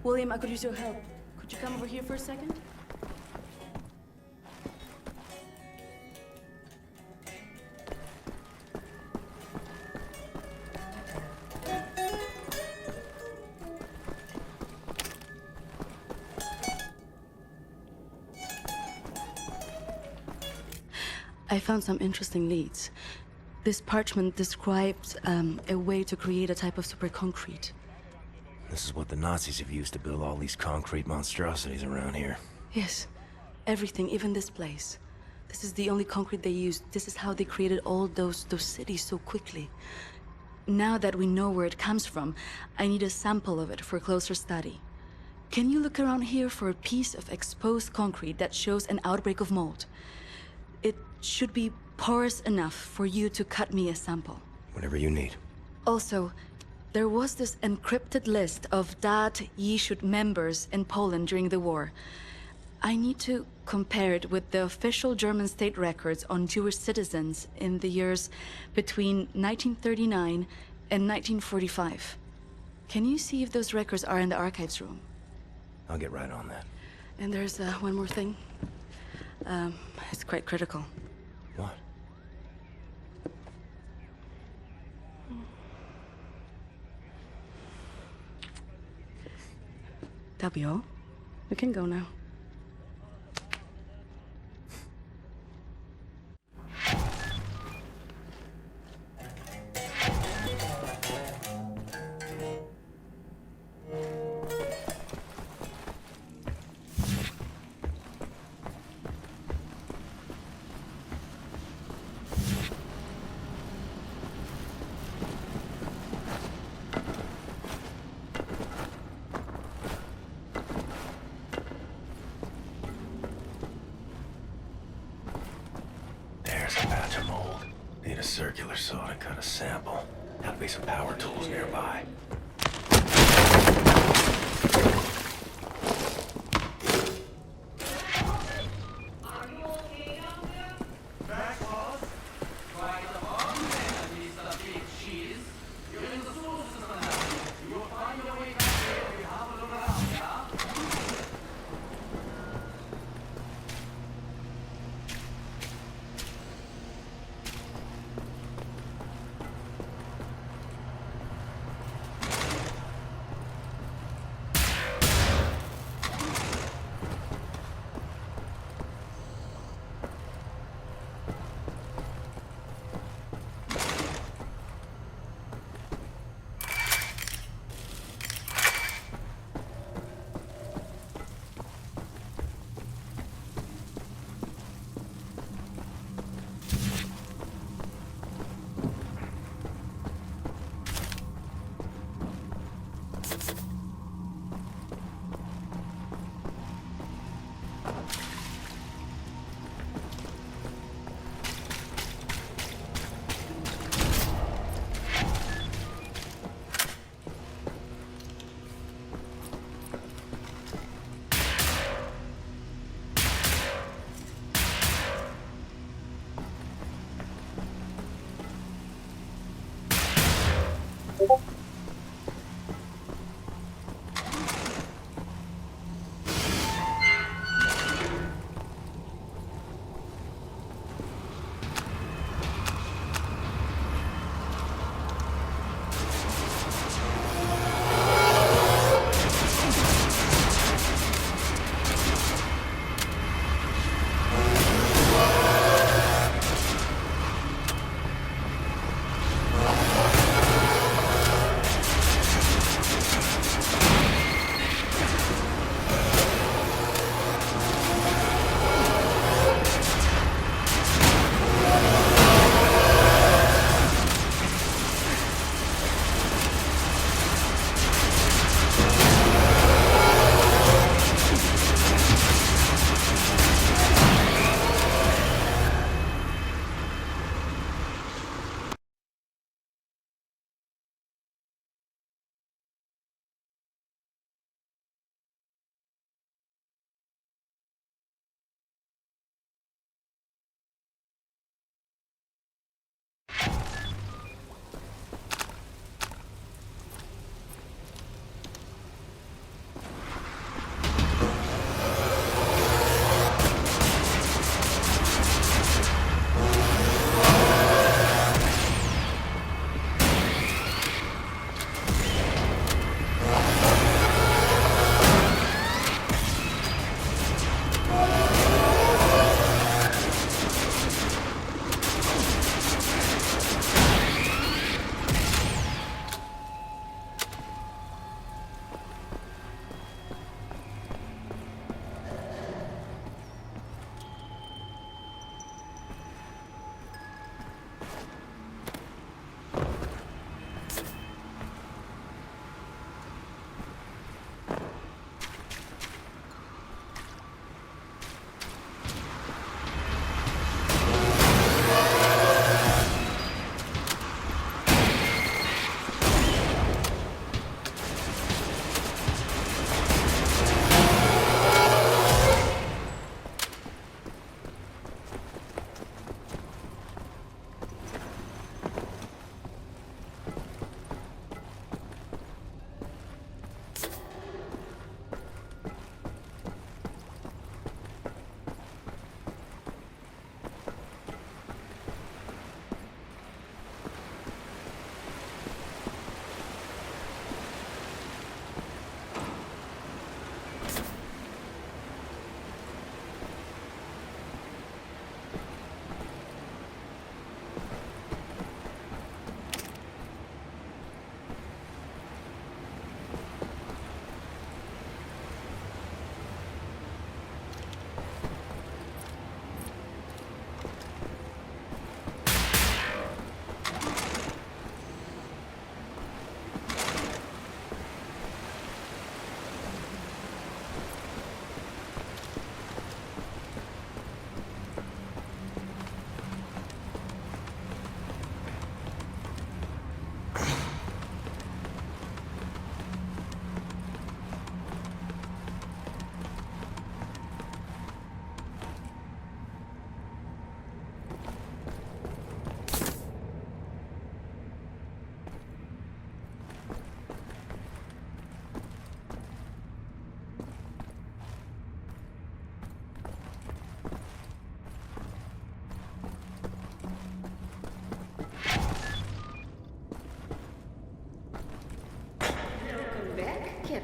William, I could use your help. Could you come over here for a second? I found some interesting leads. This parchment describes a way to create a type of superconcrete. This is what the Nazis have used to build all these concrete monstrosities around here. Yes, everything, even this place. This is the only concrete they used. This is how they created all those cities so quickly. Now that we know where it comes from, I need a sample of it for closer study. Can you look around here for a piece of exposed concrete that shows an outbreak of mold? It should be porous enough for you to cut me a sample. Whatever you need. Also, there was this encrypted list of Dat Yishud members in Poland during the war. I need to compare it with the official German state records on Jewish citizens in the years between 1939 and 1945. Can you see if those records are in the archives room? I'll get right on that. And there's one more thing. It's quite critical. What? That'll be all. We can go now. Need a circular saw to cut a sample. Gotta be some power tools nearby.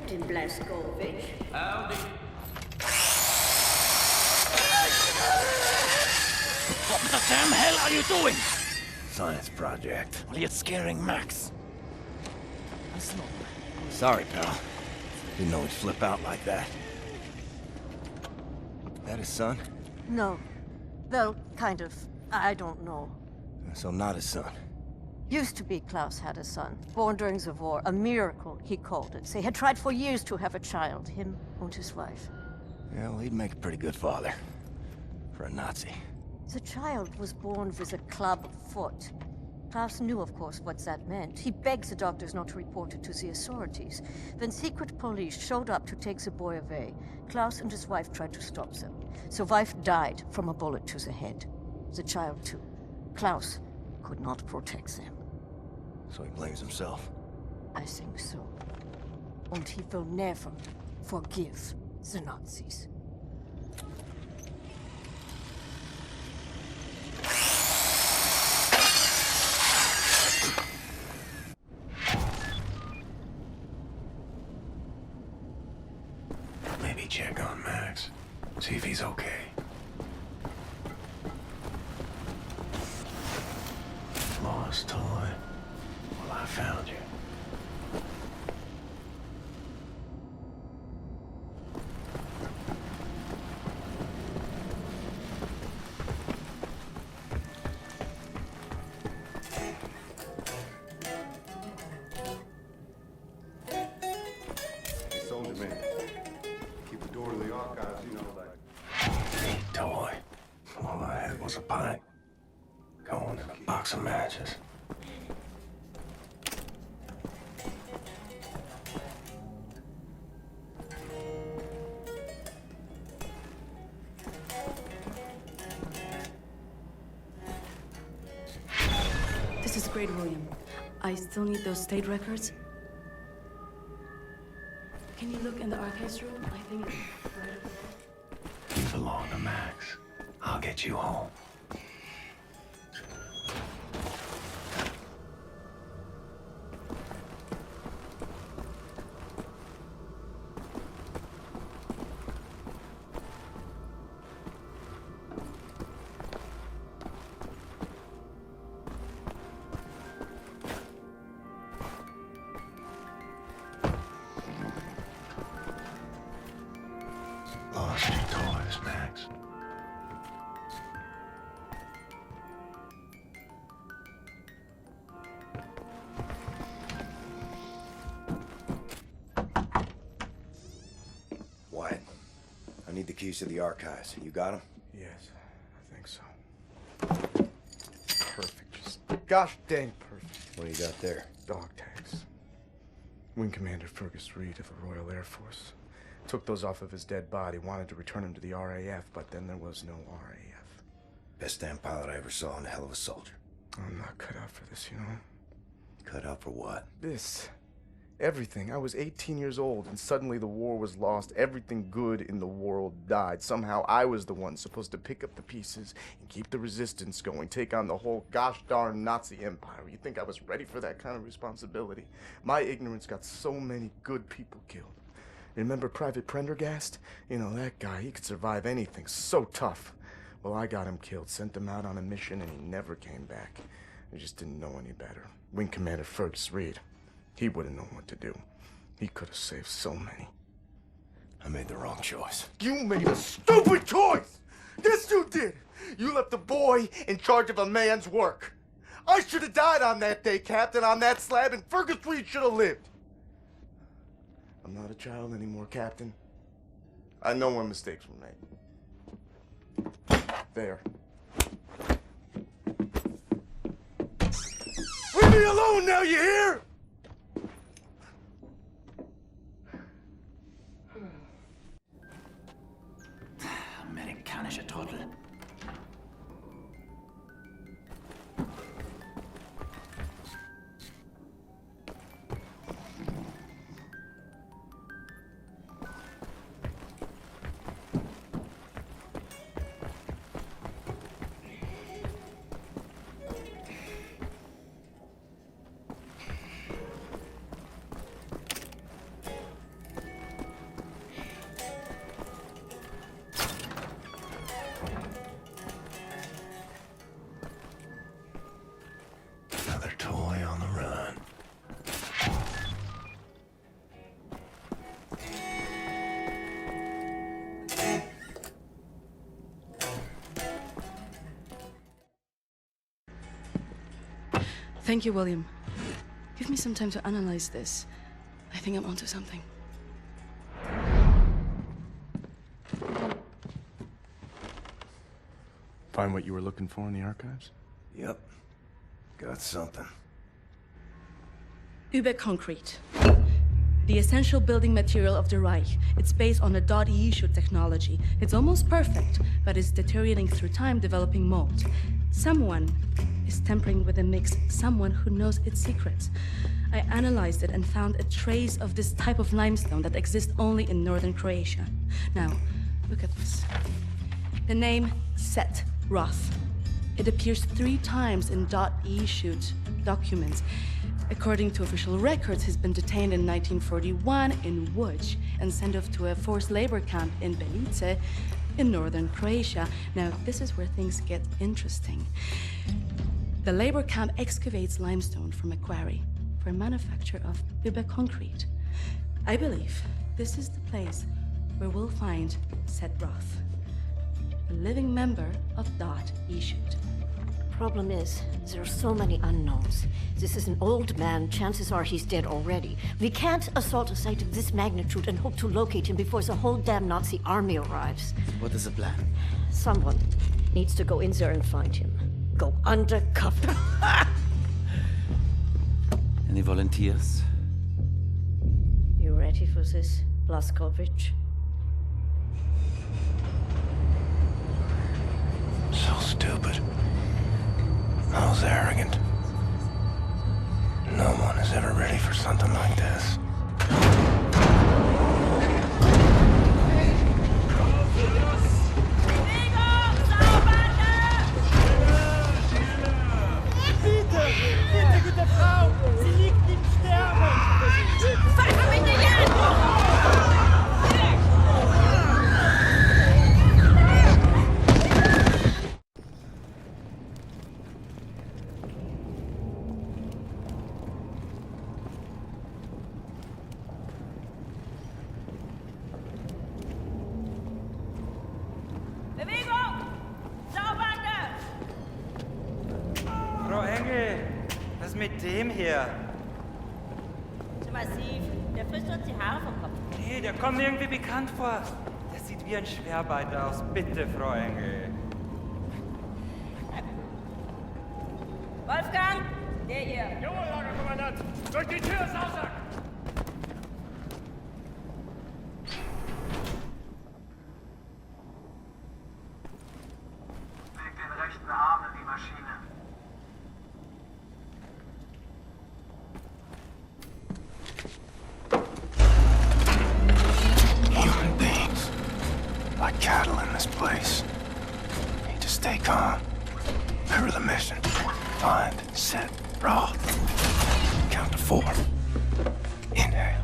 Captain Blazkowicz. Howdy. What the damn hell are you doing? Science project. Well, you're scaring Max. Sorry, pal. Didn't know he'd flip out like that. That his son? No. Well, kind of. I don't know. So not his son. Used to be Klaus had a son, born during the war. A miracle, he called it. They had tried for years to have a child, him and his wife. Yeah, well, he'd make a pretty good father. For a Nazi. The child was born with a club foot. Klaus knew, of course, what that meant. He begged the doctors not to report it to the authorities. When secret police showed up to take the boy away, Klaus and his wife tried to stop them. The wife died from a bullet to the head. The child, too. Klaus could not protect them. So he blames himself. I think so. And he will never forgive the Nazis. Maybe check on Max. See if he's okay. Lost toy. Well, I found you. Soldier man. Keep the door to the archives, you know, like... Neat toy. All I had was a pint. Going in a box of matches. This is great, William. I still need those state records. Can you look in the archives room? I think it's right over there. You belong to Max. I'll get you home. Lost your toys, Max. Wyatt, I need the keys to the archives. You got them? Yes, I think so. Perfect. Just gosh dang perfect. What do you got there? Dog tags. Wing Commander Fergus Reed of the Royal Air Force. Took those off of his dead body, wanted to return him to the RAF, but then there was no RAF. Best damn pilot I ever saw and a hell of a soldier. I'm not cut out for this, you know? Cut out for what? This. Everything. I was 18 years old, and suddenly the war was lost. Everything good in the world died. Somehow I was the one supposed to pick up the pieces and keep the resistance going, take on the whole gosh darn Nazi empire. You think I was ready for that kind of responsibility? My ignorance got so many good people killed. Remember Private Prendergast? You know, that guy, he could survive anything. So tough. Well, I got him killed, sent him out on a mission, and he never came back. I just didn't know any better. Wing Commander Fergus Reed. He would have known what to do. He could have saved so many. I made the wrong choice. You made a stupid choice! Yes, you did! You left the boy in charge of a man's work. I should have died on that day, Captain, on that slab, and Fergus Reed should have lived. I'm not a child anymore, Captain. I know when mistakes were made. There. Leave me alone now, you hear? Amerikanische Trottel. Thank you, William. Give me some time to analyze this. I think I'm onto something. Find what you were looking for in the archives? Yep. Got something. Concrete. The essential building material of the Reich. It's based on a .EU technology. It's almost perfect, but it's deteriorating through time, developing mold. Someone is tampering with the mix, someone who knows its secrets. I analyzed it and found a trace of this type of limestone that exists only in northern Croatia. Now, look at this. The name Set Roth. It appears 3 times in .EU documents. According to official records, he's been detained in 1941 in Łódź and sent off to a forced labor camp in Belice in northern Croatia. Now, this is where things get interesting. The labor camp excavates limestone from a quarry for manufacture of concrete. I believe this is the place where we'll find Set Roth, a living member of .EU. Problem is, there are so many unknowns. This is an old man. Chances are he's dead already. We can't assault a site of this magnitude and hope to locate him before the whole damn Nazi army arrives. What is the plan? Someone needs to go in there and find him. Go undercover. Any volunteers? You ready for this, Blaskovich? So stupid. How's arrogant? No one is ever ready for something like this. Bitte, gute Frau! Sie liegt im Sterben! Fass mich nicht an! Frau Engel, was mit dem hier? Zu massiv. Der frisst uns die Haare vom Kopf. Nee, der kommt mir irgendwie bekannt vor. Der sieht wie ein Schwerbeiter aus. Bitte, Frau Engel. Wolfgang, der hier. Jawohl, Lagerkommandant! Durch die Tür, Sausack! Leg den rechten Arm in die Maschine. Human beings. Like cattle in this place. Need to stay calm. Remember the mission. Find, set, Roth. Count to 4. Inhale.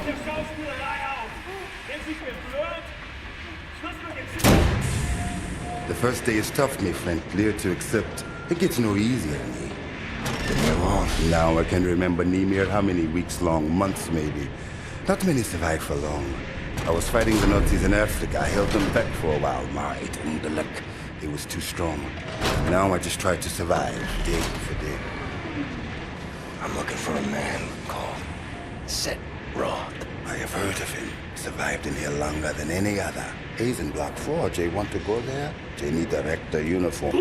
Der Schauspielerei auf! Wenn sich beblöd, Schluss mit dem The first day is tough, my friend. Clear to accept. It gets no easier, me. Now I can remember Nimir how many weeks long, months maybe. Not many survived for long. I was fighting the Nazis in Africa. I held them back for a while. My intellect, it was too strong. Now I just try to survive, day for day. I'm looking for a man called Set Roth. I have heard of him. Survived in here longer than any other. He's in Block 4. Jay want to go there? Jay need a rector uniform.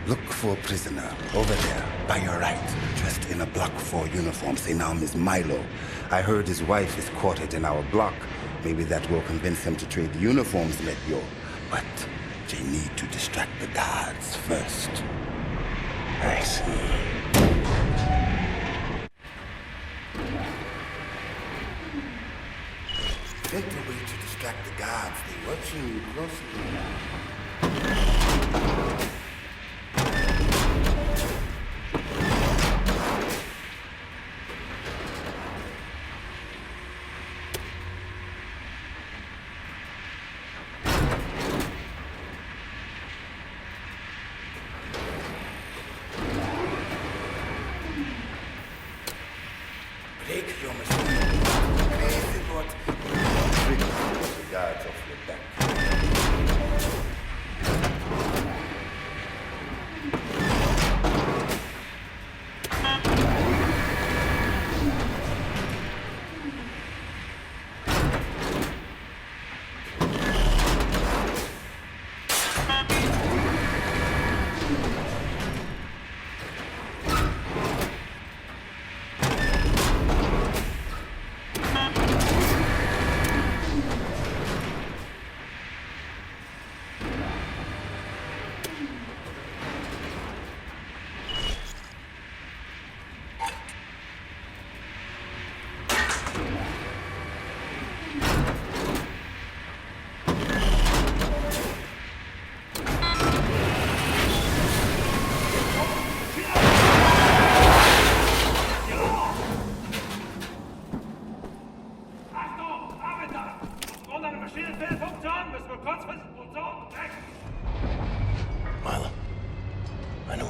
Look for a prisoner over there, by your right, dressed in a Block 4 uniform. Say now, Miss Milo. I heard his wife is quartered in our block. Maybe that will convince him to trade uniforms, let yo. But they need to distract the guards first. Thanks. Take the way to distract the guards. They're watching you closely.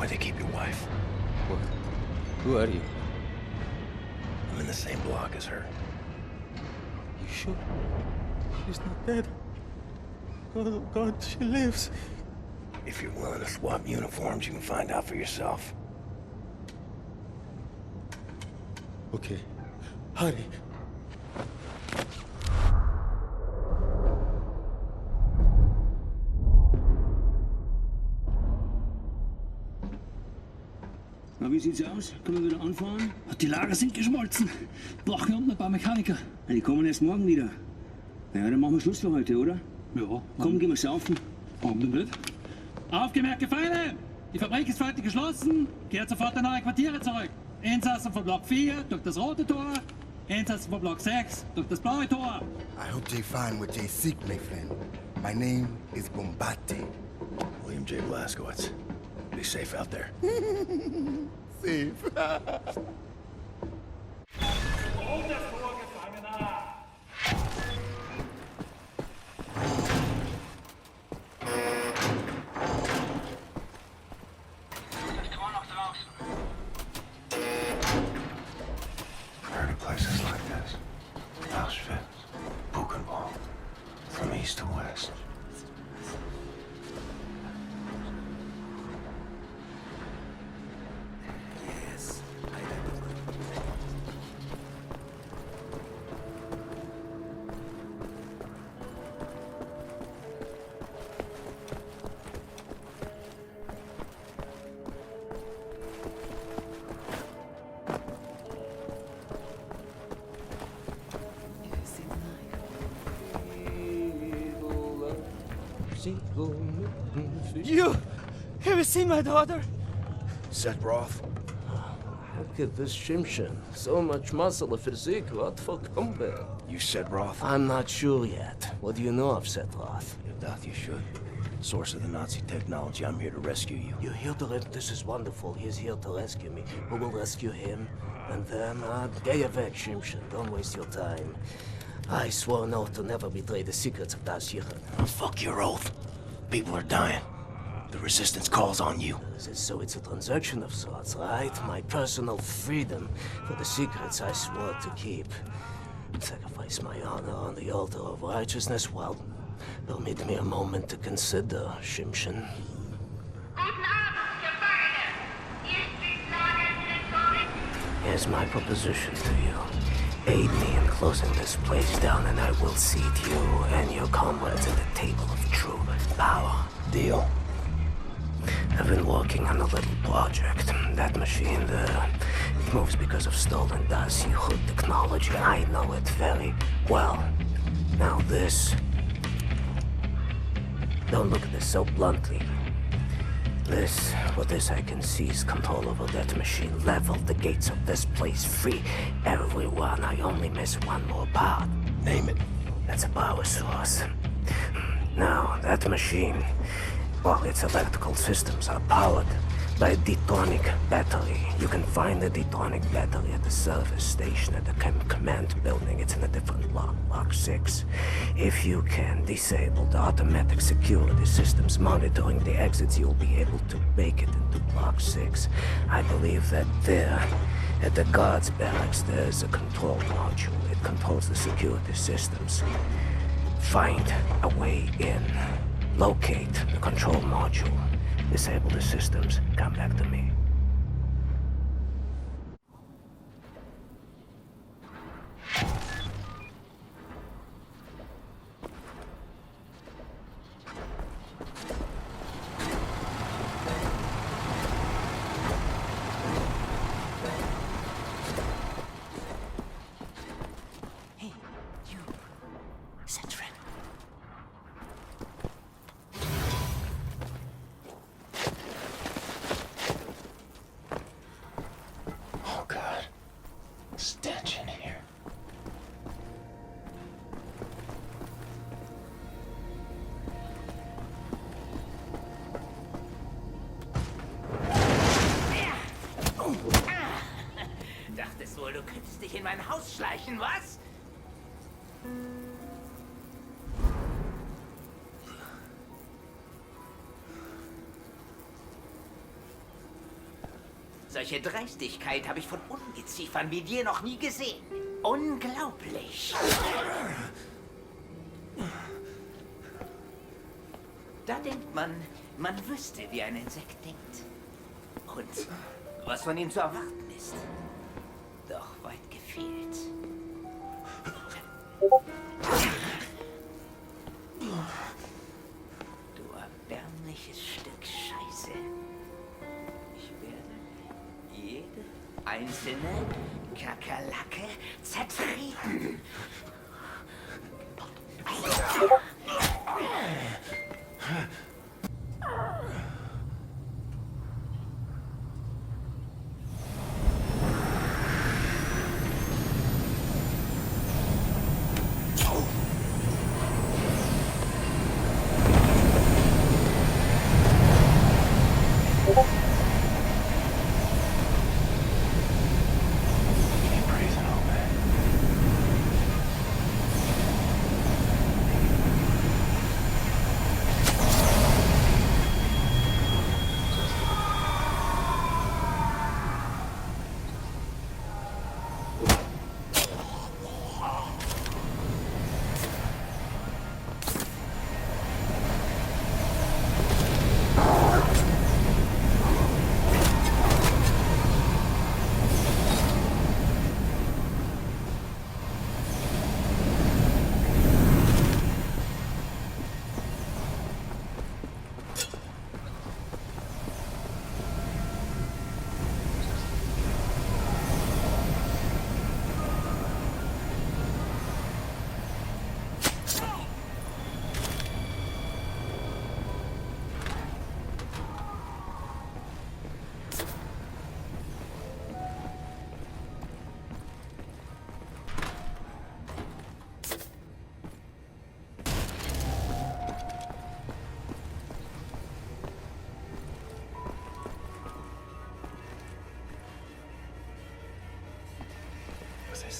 where they keep your wife. What? Who are you? I'm in the same block as her. You sure? She's not dead. Oh, God, she lives. If you're willing to swap uniforms, you can find out for yourself. Okay. Hurry. Na, wie sieht's aus? Können wir wieder anfahren? Die Lager sind geschmolzen. Brauchen wir unten ein paar Mechaniker. Die kommen erst morgen wieder. Ja, dann machen wir Schluss für heute, oder? Ja. Komm, gehen wir saufen. Warum denn nicht? Aufgemerkt, Gefangene! Die Fabrik ist heute geschlossen. Kehrt sofort in eure Quartiere zurück. Insassen von Block 4 durch das rote Tor. Insassen von Block 6 durch das blaue Tor. I hope they find what they seek, my friend. My name is Bombati. William J. Blazkowicz. Be safe out there. Safe. Heard of places like this. Auschwitz, Buchenwald, from east to west. You have seen my daughter? Set Roth? Look at this Shimshin. So much muscle, a physique. What for combat? You Set Roth? I'm not sure yet. What do you know of Setroth? If that you should. Source of the Nazi technology. I'm here to rescue you. You're here to this is wonderful. He's here to rescue me. Who will rescue him? And then, get weg, Shimshin. Don't waste your time. I swore an oath to never betray the secrets of Das Yichud. Fuck your oath. People are dying. The resistance calls on you. So it's a transaction of sorts, right? My personal freedom for the secrets I swore to keep. Sacrifice my honor on the altar of righteousness. Well, permit me a moment to consider, Shimshin. Here's my proposition to you. Aid me in closing this place down, and I will seat you and your comrades at the table of true power. Deal. I've been working on a little project. That machine there, it moves because of stolen Das Yichud technology. I know it very well. Now this... Don't look at this so bluntly. With this I can seize control over that machine, level the gates of this place, free everyone. I only miss one more part. Name it. That's a power source. Now, that machine, well, its electrical systems are powered by a detonic battery. You can find the detonic battery at the service station at the command building. It's in a different block, Block 6. If you can disable the automatic security systems monitoring the exits, you'll be able to make it into Block 6. I believe that there, at the guards' barracks, there's a control module. It controls the security systems. Find a way in. Locate the control module. Disable the systems. Come back to me. Hey, you. Centric. Oh, God. Stench in here. Dachtest wohl, du könntest dich in mein Haus schleichen, was? Solche Dreistigkeit habe ich von Ungeziefern wie dir noch nie gesehen. Unglaublich. Da denkt man, man wüsste, wie ein Insekt denkt. Und was von ihm zu erwarten ist. Doch weit gefehlt. Du erbärmliches Stück Scheiße. Ich werde jede einzelne Kakerlake zertreten.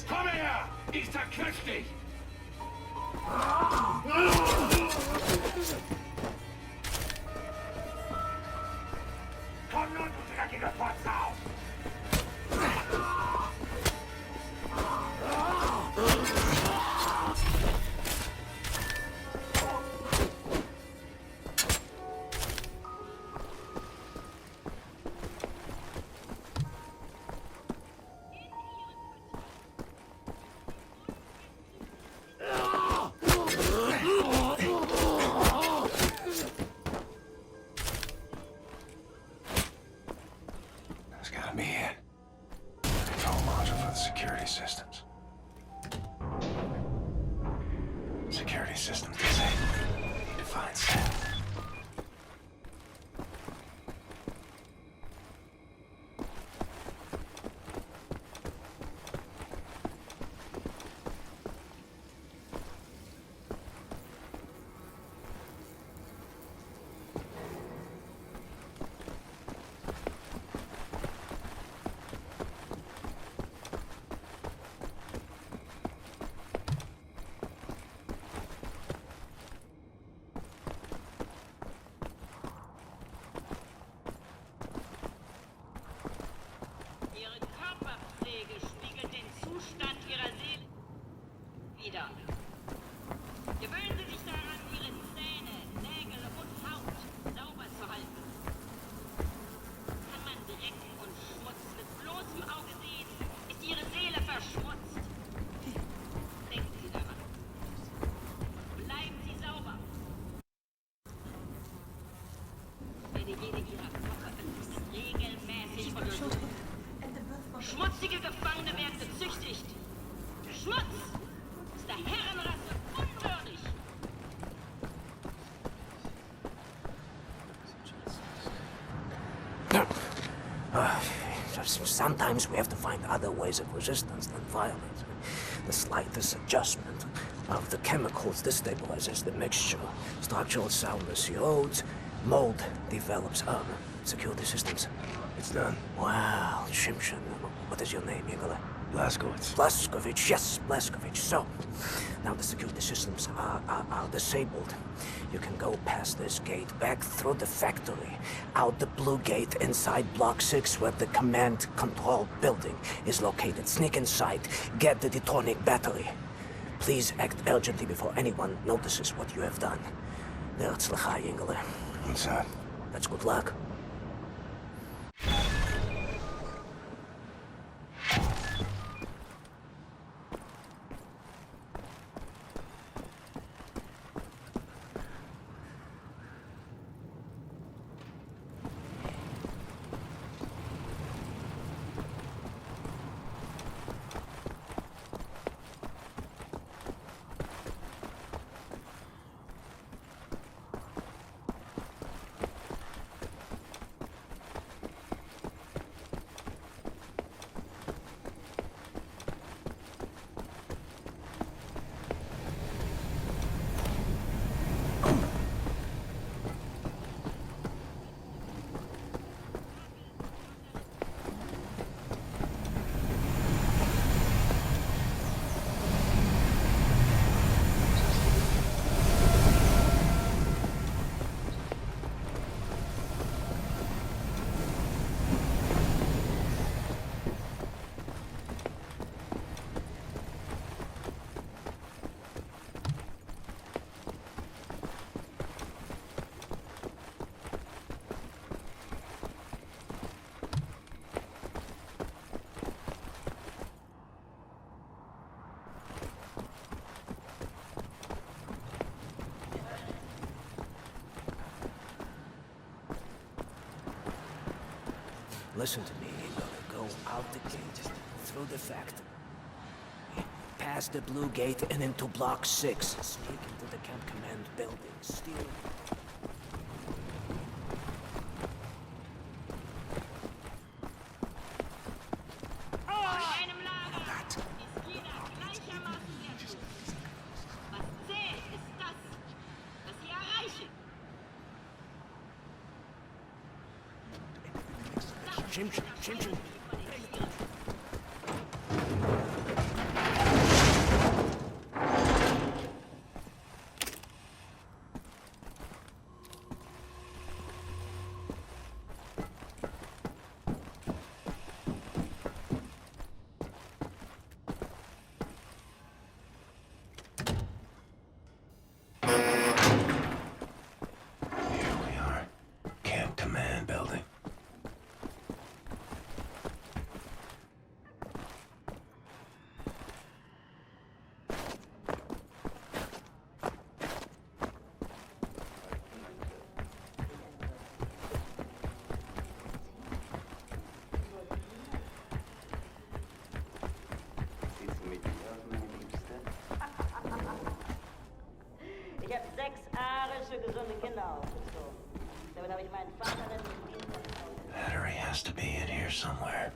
Komm her! Ich zerquetsch dich! Komm nun, du dreckige Potsau! Security systems disabled. Define set. Gewöhnen Sie sich daran, Ihre Zähne, Nägel und Haut sauber zu halten. Kann man Dreck und Schmutz mit bloßem Auge sehen, ist Ihre Seele verschmutzt. Denken Sie daran. Bleiben Sie sauber. Jede Ihrer Kocher ist regelmäßig untersucht. Schmutzige Gefangene werden gezüchtigt. Schmutz ist der Herrenrasse unwürdig. Sometimes we have to find other ways of resistance than violence. The slightest adjustment of the chemicals destabilizes the mixture. Structural soundness erodes, mold develops. Secure the systems. It's done. Wow, Shimshin. What is your name, Igor? Blazkowicz, yes, Blazkowicz. So, now the security systems are disabled. You can go past this gate, back through the factory, out the blue gate inside Block 6 where the command control building is located. Sneak inside, get the detonic battery. Please act urgently before anyone notices what you have done. Herzliche Engel. What's that? That's good luck. Listen to me. You're gonna go out the gate, through the factory, past the blue gate and into Block 6. Sneak into the camp command building. Steal. Chim. Here we are. Camp command building. Ich habe 6 arische, gesunde Kinder aufgezogen. Damit habe ich meinen Vater dann mit ihm. Battery has to be in here somewhere.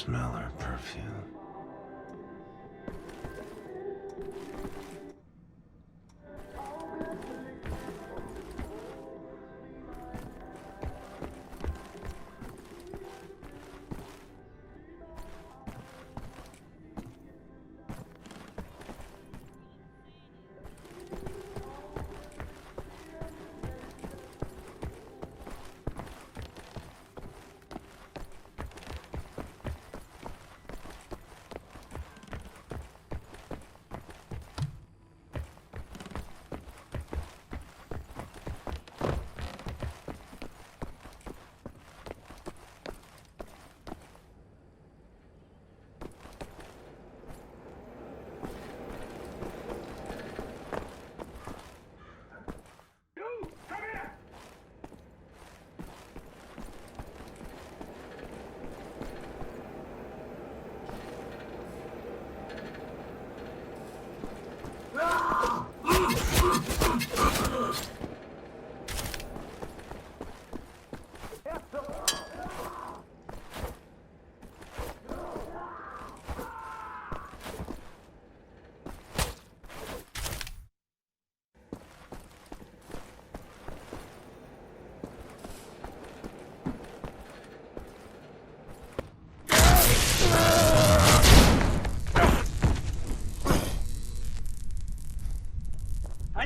Smell her perfume.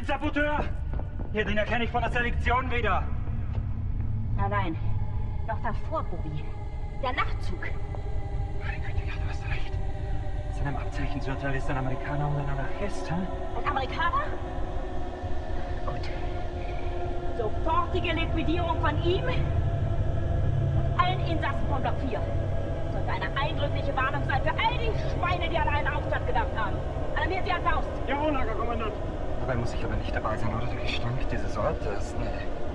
Ein Saboteur! Hier, den erkenne ich von der Selektion wieder. Nein, noch davor, Bobby. Der Nachtzug. Meine Güte, ja, du hast recht. Seinem Abzeichensurteil ist ein Amerikaner und ein Anarchist, hä? Ein Amerikaner? Gut. Sofortige Liquidierung von ihm und allen Insassen von Block 4. Sollte eine eindrückliche Warnung sein für all die Schweine, die an einen Aufstand gedacht haben. Alarmiert sie an Faust. Jawohl, Lagerkommandant. Dabei muss ich aber nicht dabei sein, oder? Der Gestank dieses Ortes. Nee.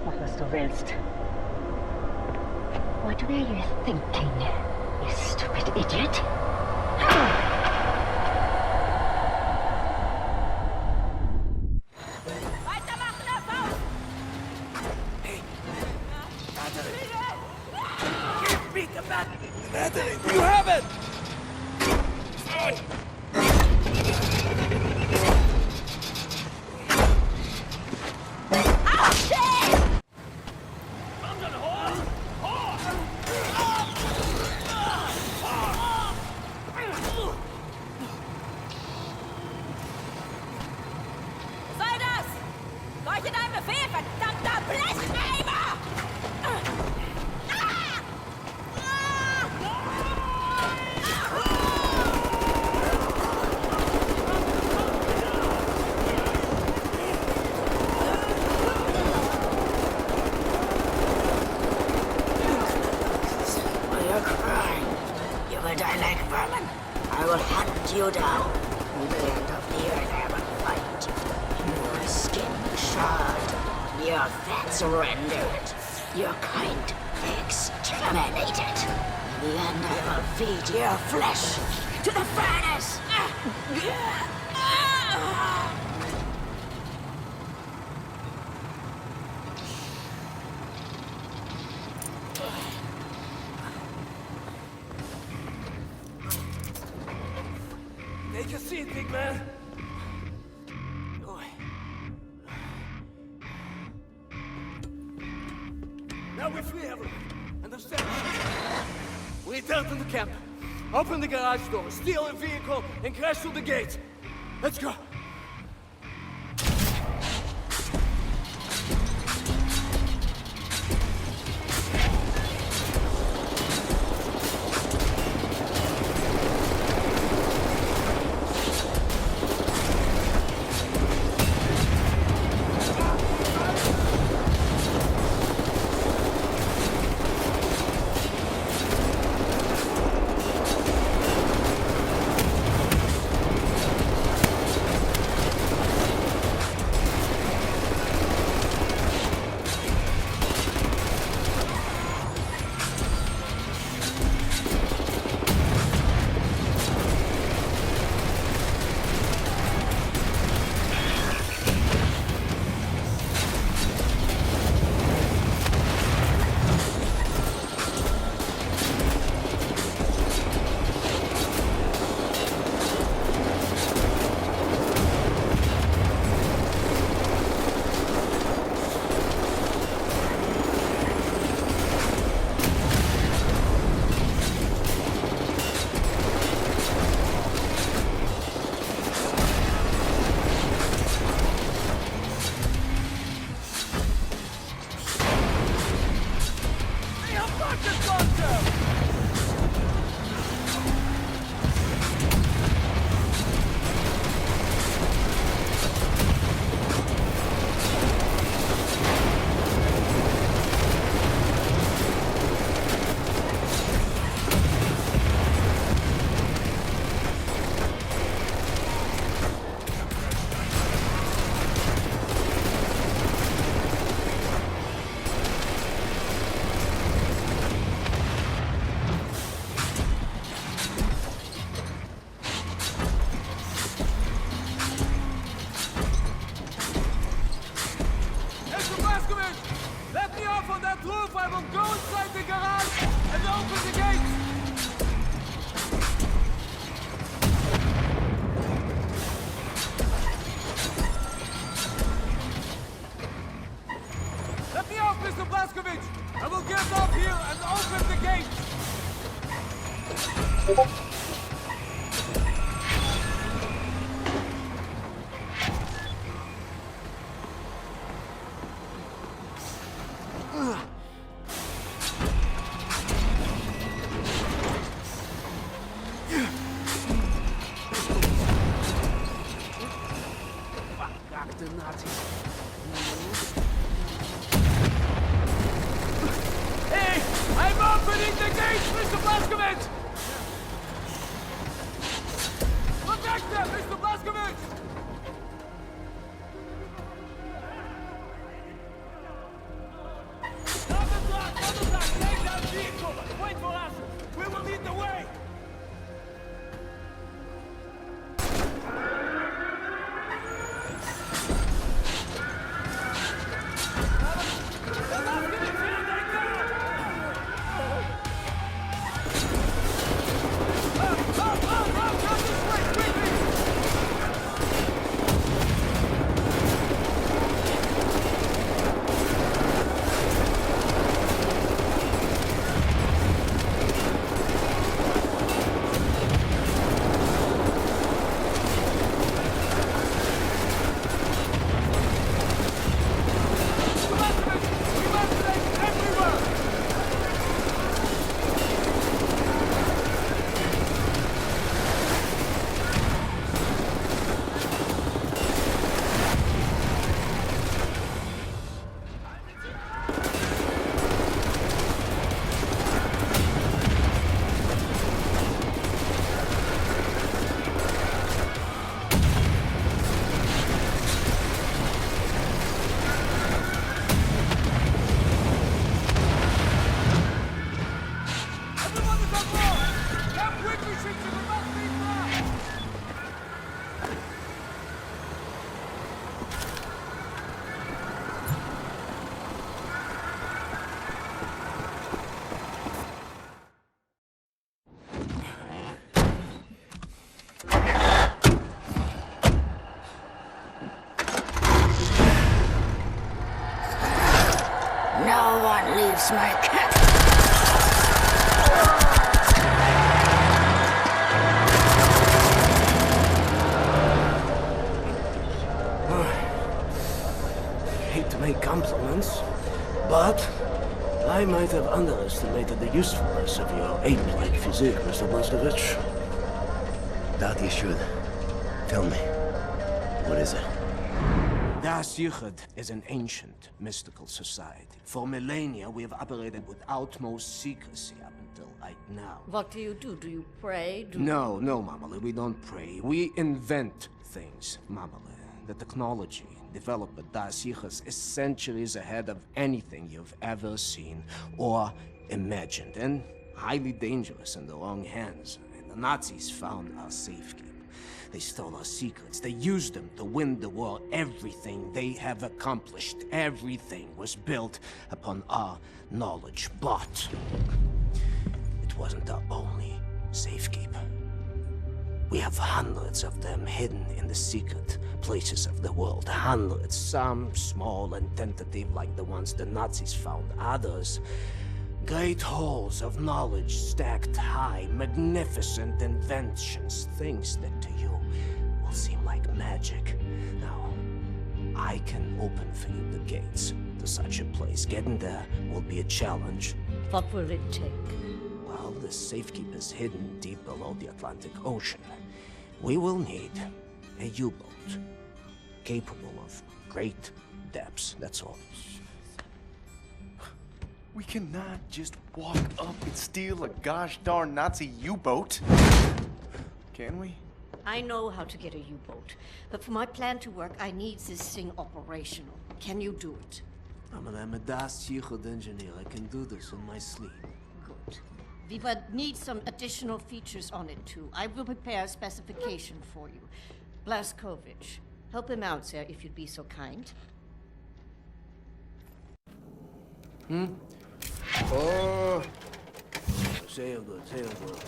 Mach, was du willst. What were you thinking, you stupid idiot? Weitermachen, Herr Faust! You have it! You down. In the end of the earth, I will fight. Your skin charred, your fats rendered, your kind exterminated. In the end, I will feed your flesh to the furnace. Take a seat, big man. Now we're free, everyone. Understand? We return to the camp. Open the garage door, steal a vehicle, and crash through the gate. Let's go. I will get up here and open the gate! Hey! I'm opening the gates, Mr. Blazkowicz! Protect them, Mr. Blazkowicz! Another truck! Take that vehicle! Wait for us! We will lead the way! kiss my cat. Hate to make compliments, but I might have underestimated the usefulness of your ape-like physique, Mr. Blaskovich. That you should. Tell me, what is it? Das Yichud is an ancient, mystical society. For millennia, we have operated with utmost secrecy up until right now. What do? Do you pray? No, Mamale, we don't pray. We invent things, Mamale. The technology developed by Das Yichud is centuries ahead of anything you've ever seen or imagined, and highly dangerous in the wrong hands. And the Nazis found our safekeeping. They stole our secrets. They used them to win the war. Everything they have accomplished, everything was built upon our knowledge. But it wasn't our only safekeeper. We have hundreds of them hidden in the secret places of the world. Hundreds, some small and tentative like the ones the Nazis found. Others, great halls of knowledge stacked high, magnificent inventions, things that to you will seem like magic. Now, I can open for you the gates to such a place. Getting there will be a challenge. What will it take? Well, the safekeeper's hidden deep below the Atlantic Ocean. We will need a U-boat capable of great depths, that's all. We cannot just walk up and steal a gosh darn Nazi U-boat. Can we? I know how to get a U-boat, but for my plan to work, I need this thing operational. Can you do it? I'm a Das Yichud engineer. I can do this in my sleep. Good. We would need some additional features on it, too. I will prepare a specification for you. Blaskovich, help him out, sir, if you'd be so kind. Oh, sehr good, sehr good.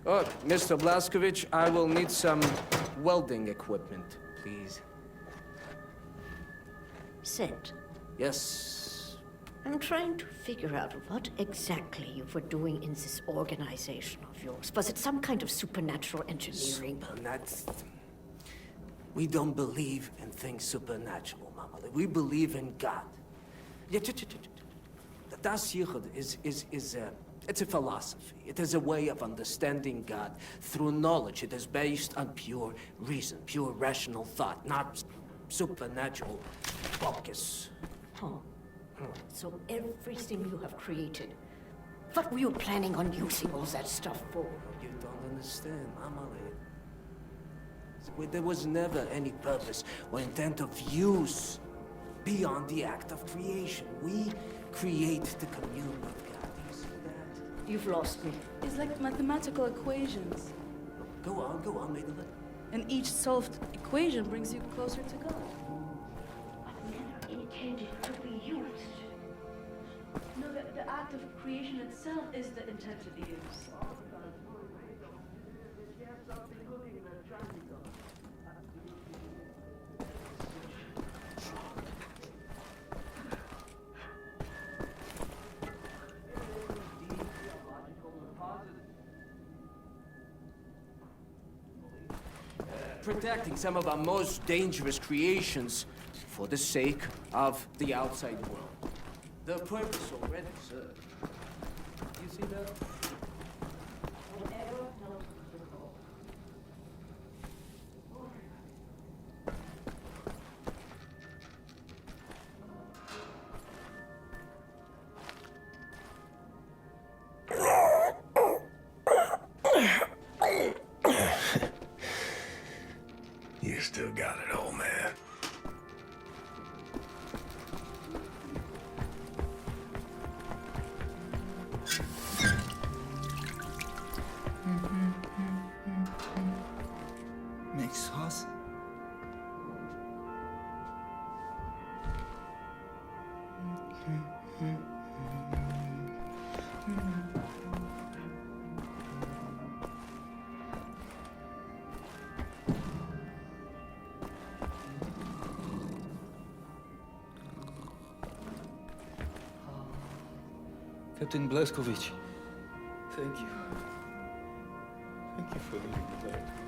Oh, Mr. Blaskovich, I will need some welding equipment, please. Sid. Yes. I'm trying to figure out what exactly you were doing in this organization of yours. Was it some kind of supernatural engineering? We don't believe in things supernatural, Mama. We believe in God. The Das Yichud it's a philosophy. It is a way of understanding God through knowledge. It is based on pure reason, pure rational thought, not supernatural focus. Oh. So everything you have created, what were you planning on using all that stuff for? You don't understand, Mama. There was never any purpose or intent of use beyond the act of creation. We create to commune with God. Do you see that? You've lost me. It's like mathematical equations. Go on, Madeline. And each solved equation brings you closer to God. Never intended to be used. No, the act of creation itself is the intended use. Protecting some of our most dangerous creations for the sake of the outside world. The purpose already served. You see that? You still got it, old man. Make sauce? Captain Blazkowicz. Thank you. Thank you for leaving the light.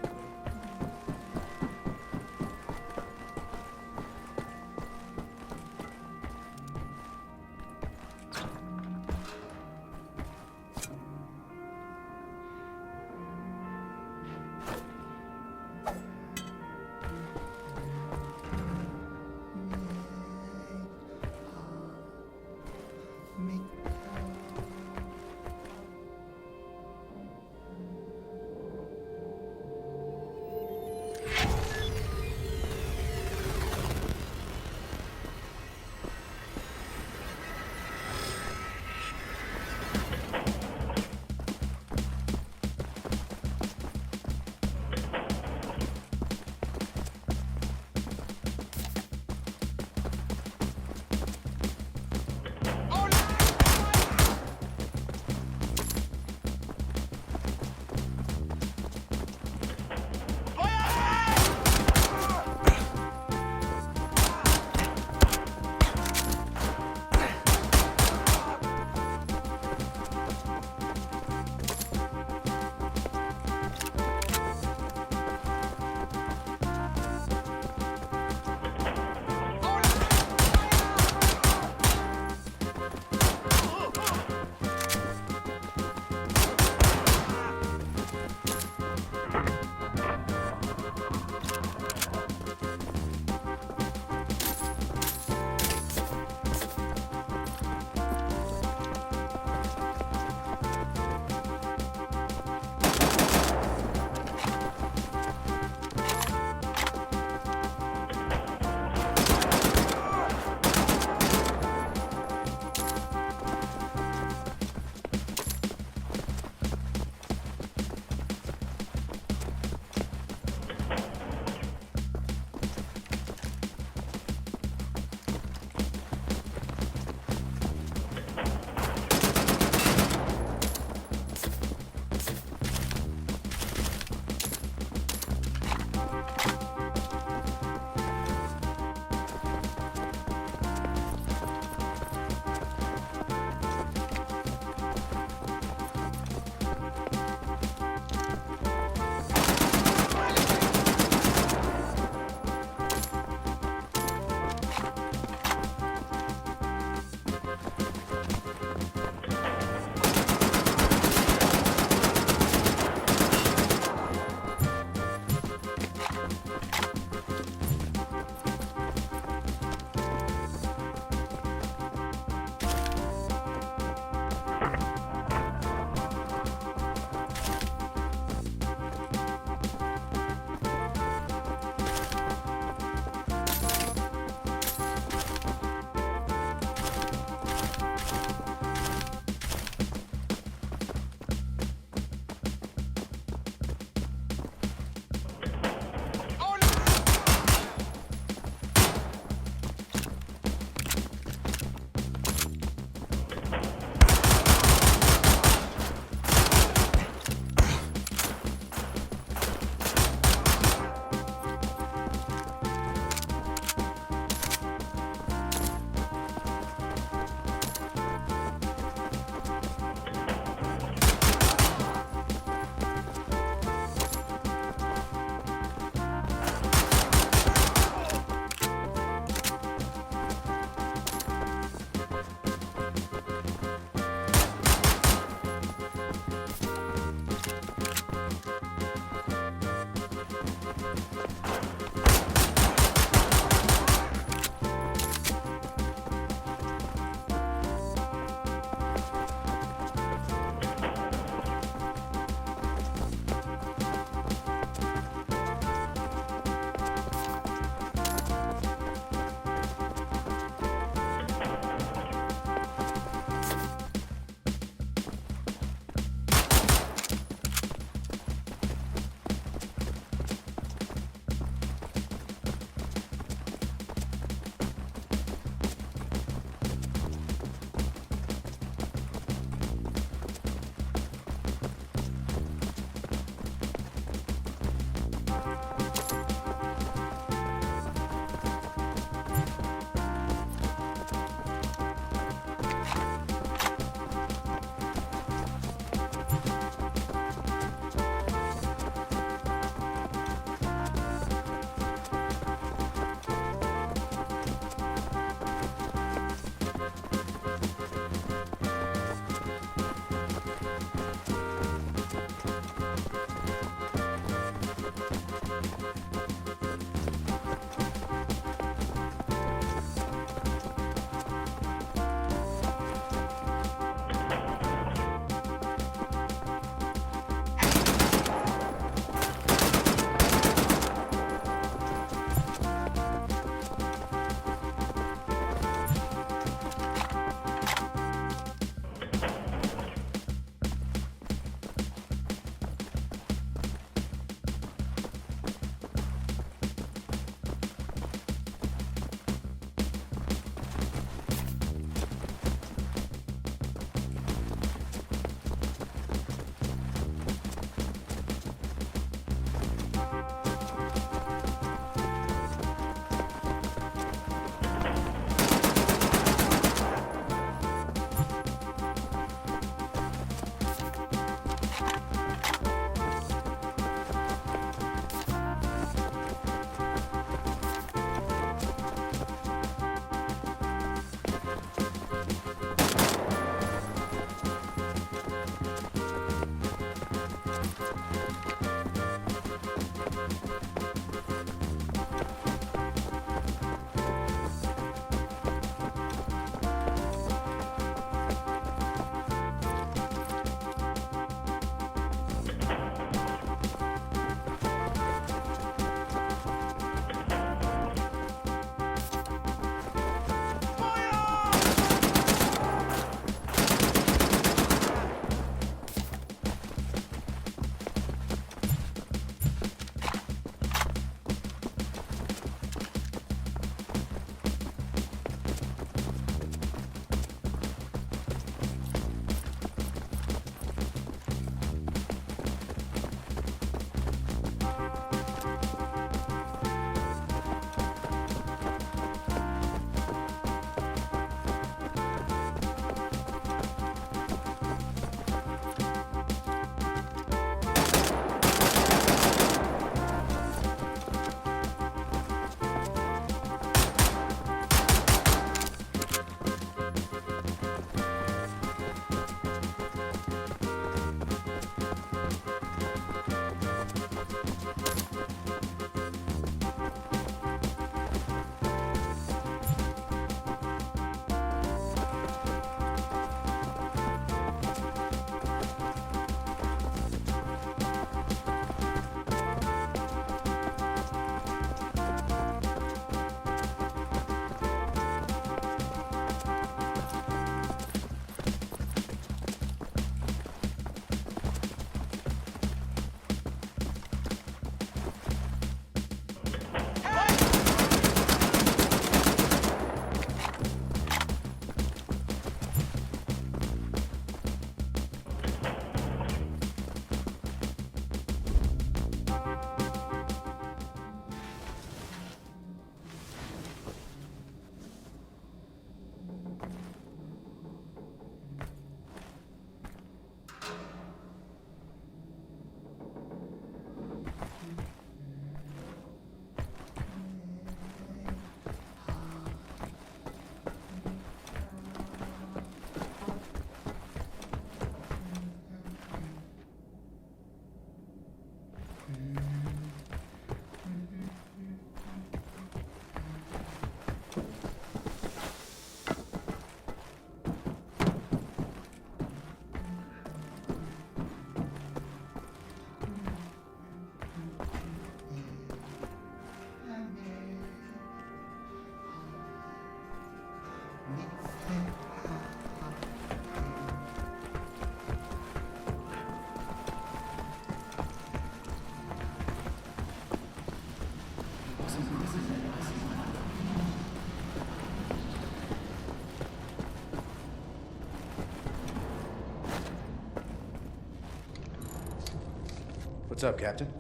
What's up, Captain?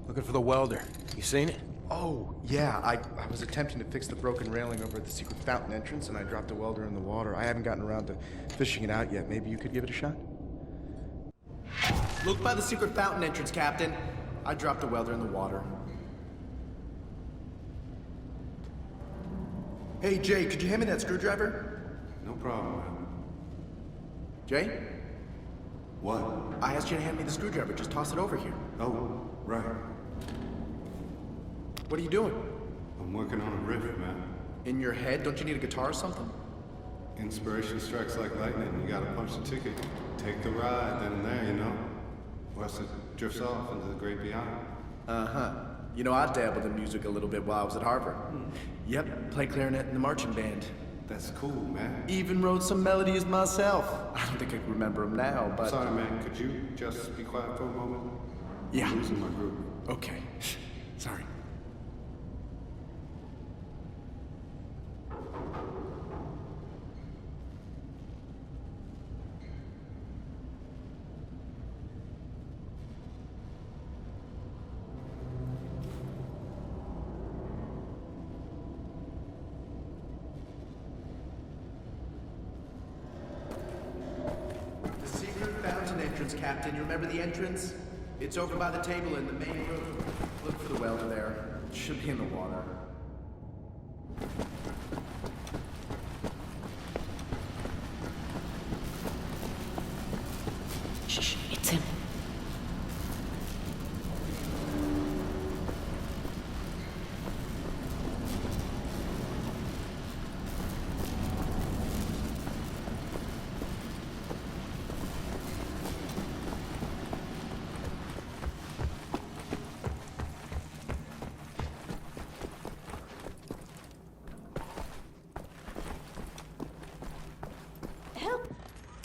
Looking for the welder. You seen it? Oh, yeah. I was attempting to fix the broken railing over at the secret fountain entrance, and I dropped a welder in the water. I haven't gotten around to fishing it out yet. Maybe you could give it a shot? Look by the secret fountain entrance, Captain. I dropped the welder in the water. Hey, Jay, could you hand me that screwdriver? No problem, man. Jay? What? I asked you to hand me the screwdriver. Just toss it over here. Oh, right. What are you doing? I'm working on a riff, man. In your head? Don't you need a guitar or something? Inspiration strikes like lightning. You gotta punch the ticket. Take the ride, then and there, you know? Or else it drifts off into the great beyond. Uh-huh. You know, I dabbled in music a little bit while I was at Harvard. Yep, played clarinet in the marching band. That's cool, man. Even wrote some melodies myself. I don't think I can remember them now, but... Sorry, man. Could you just be quiet for a moment? Yeah. I'm losing my groove. Okay. Sorry. Captain, you remember the entrance? It's over by the table in the main room. Look for the welder there. It should be in the water. Shh, it's him.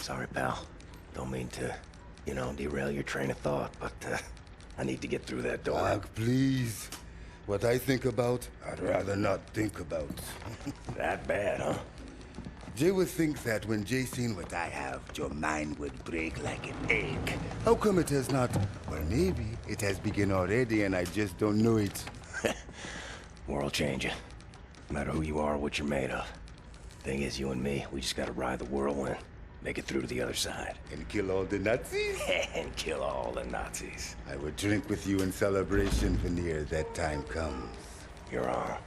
Sorry, pal. Don't mean to, derail your train of thought, but I need to get through that door. Doc, please. What I think about, I'd rather not think about. That bad, huh? Jay would think that when Jay seen what I have, your mind would break like an egg. How come it has not? Well, maybe it has begun already and I just don't know it. World changing. No matter who you are or what you're made of. Thing is, you and me, we just gotta ride the whirlwind. Make it through to the other side. And kill all the Nazis? And kill all the Nazis. I would drink with you in celebration, Veneer, that time comes. You're on.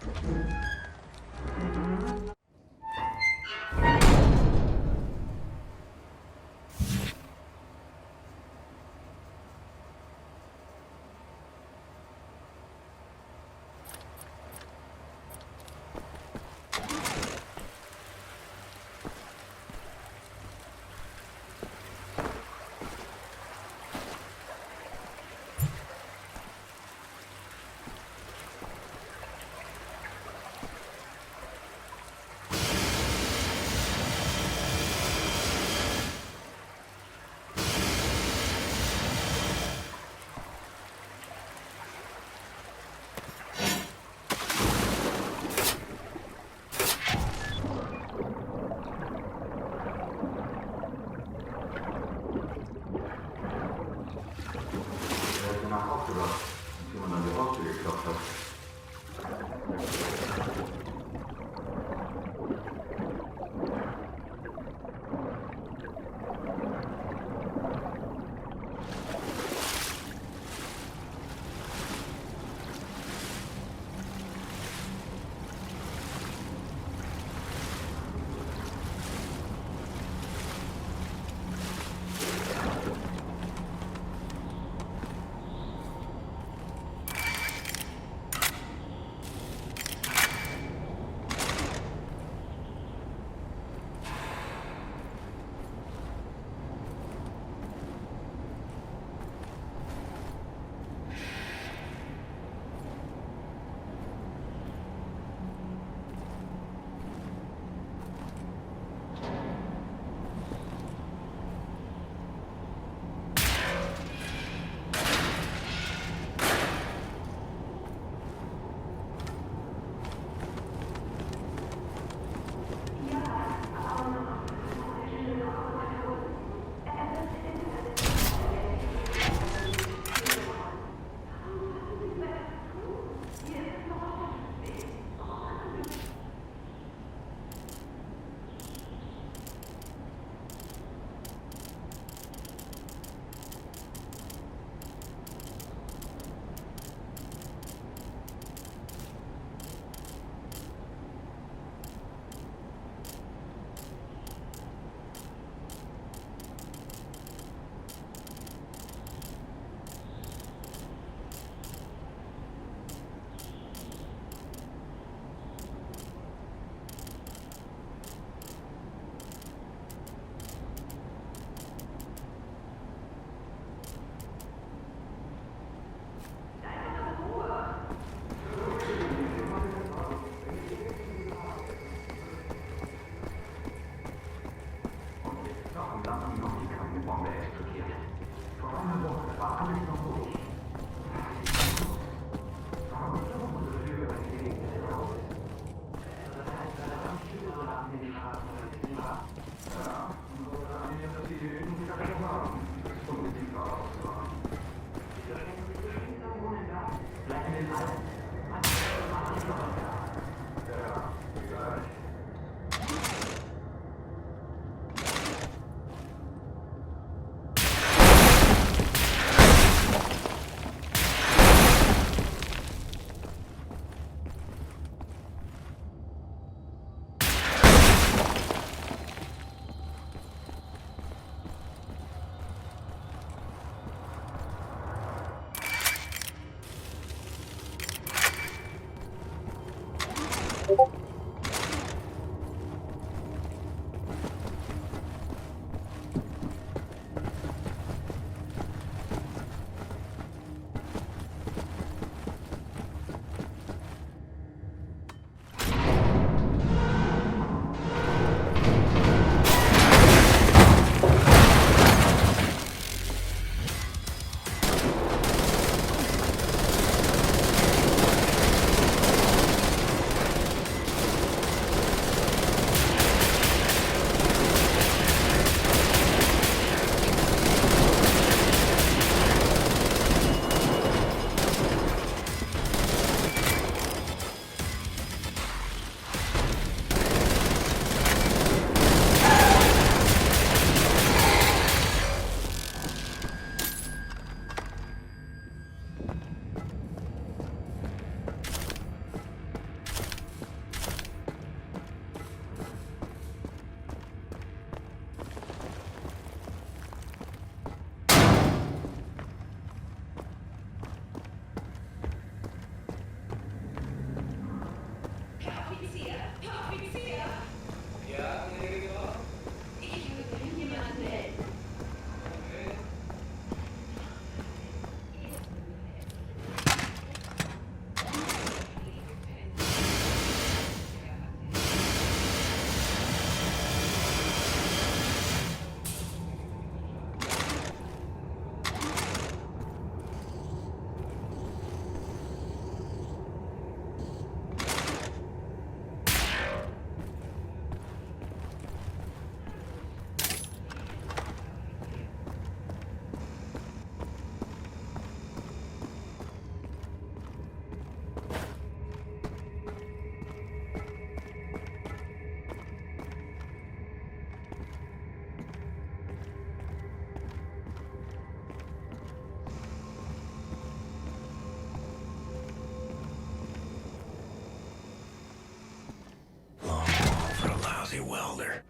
welder.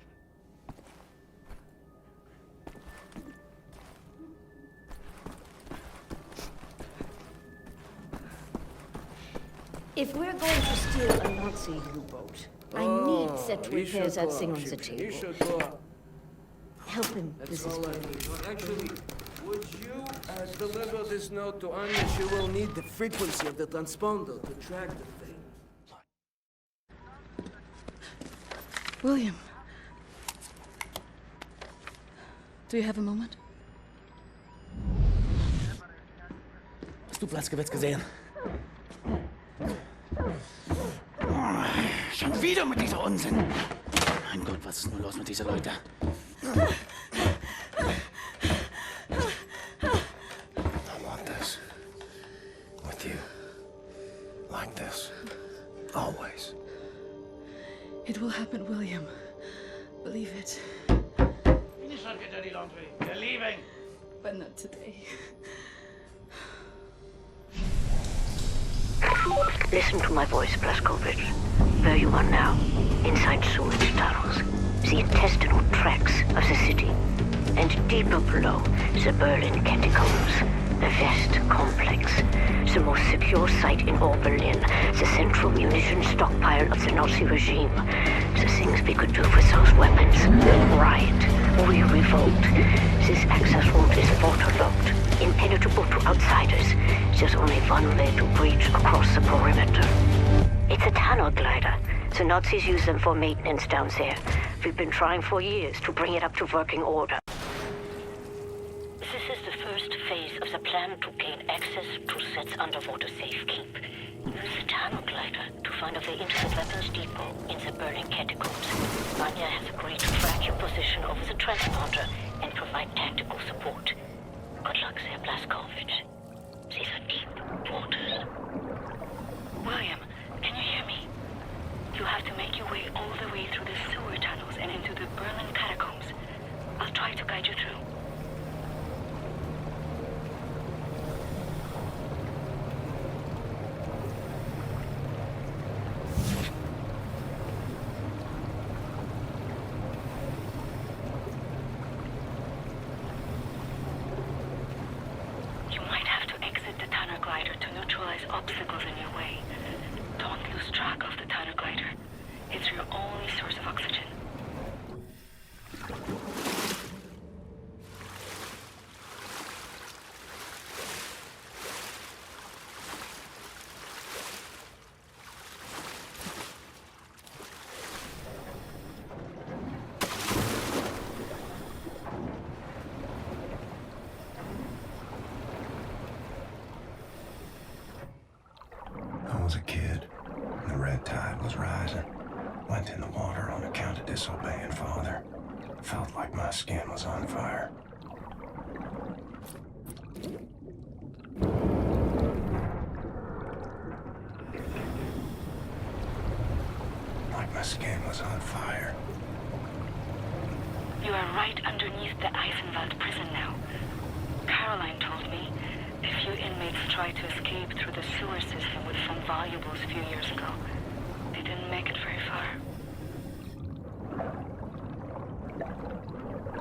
If we're going to steal a Nazi U-boat, I need set repairs at Singer's table. Help him, Mrs. Actually, would you deliver this note to Anya? She will need the frequency of the transponder to track the thing. William. Do you have a moment? Hast du Platzgewetz gesehen? Schon wieder mit dieser Unsinn. Mein Gott, was ist nur los mit diesen Leuten? I want this. With you. Like this. Always. It will happen, William. Believe it. Finish up, get dirty laundry. We're leaving. But not today. Listen to my voice, Blazkowicz. Where you are now, inside sewage tunnels, the intestinal tracts of the city, and deeper below, the Berlin catacombs, the West complex, the most secure site in all Berlin, the central munition stockpile of the Nazi regime, the things we could do with those weapons. Riot, we revolt. This access route is waterlogged, impenetrable to outsiders. There's only one way to breach across the perimeter. It's a tunnel glider. The Nazis use them for maintenance down there. We've been trying for years to bring it up to working order. This is the first phase of the plan to gain access to Set's underwater safekeep. Use the tunnel glider to find a way into the weapons depot in the Berlin catacombs. Vanya has agreed to track your position over the transponder and provide tactical support. Good luck there, Blazkowicz. These are deep waters. William, can you hear me? You have to make your way all the way through the sewer tunnels and into the Berlin catacombs. I'll try to guide you through. You might have to exit the tunnel glider to neutralize obstacles in your way. Don't lose track of the tunnel glider. It's your only source of oxygen. I was a kid. The red tide was rising. Went in the water on account of disobeying father. Felt like my skin was on fire. Like my skin was on fire. You are right underneath the Eisenwald prison now. Caroline told me a few inmates tried to escape through the sewer system with some valuables a few years ago. They didn't make it very far.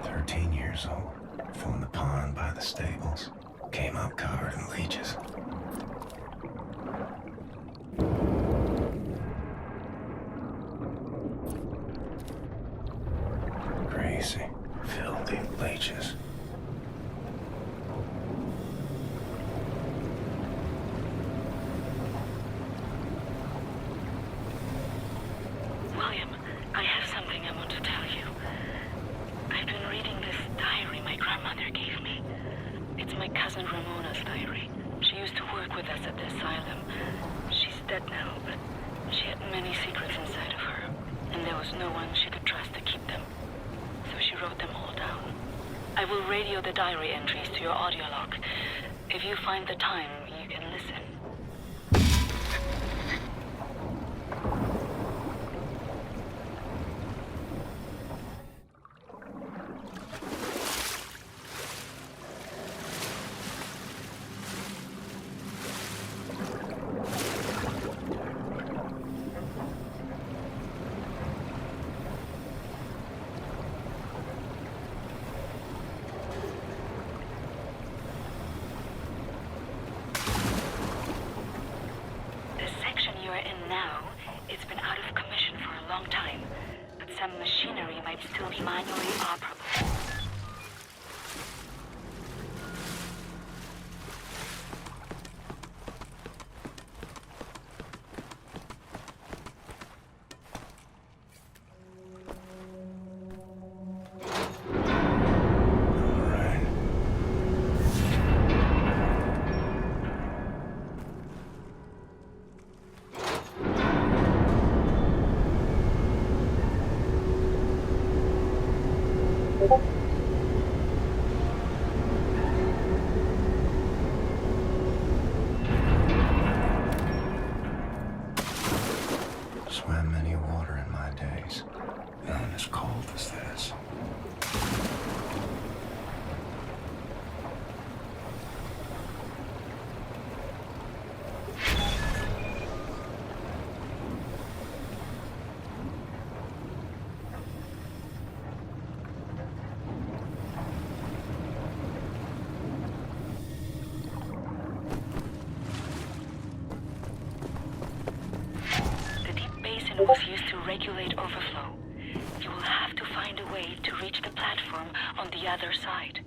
13 years old. Fell in the pond by the stables. Came up covered in leeches. Crazy, filthy leeches. William, I have something I want to tell you. I've been reading this diary my grandmother gave me. It's my cousin Ramona's diary. She used to work with us at the asylum. She's dead now, but she had many secrets inside of her, and there was no one she could trust to keep them. So she wrote them all down. I will radio the diary entries to your audio log. If you find the time, you can listen. manually operable. Swam many water in my days. None as cold as this. Was used to regulate overflow. You will have to find a way to reach the platform on the other side.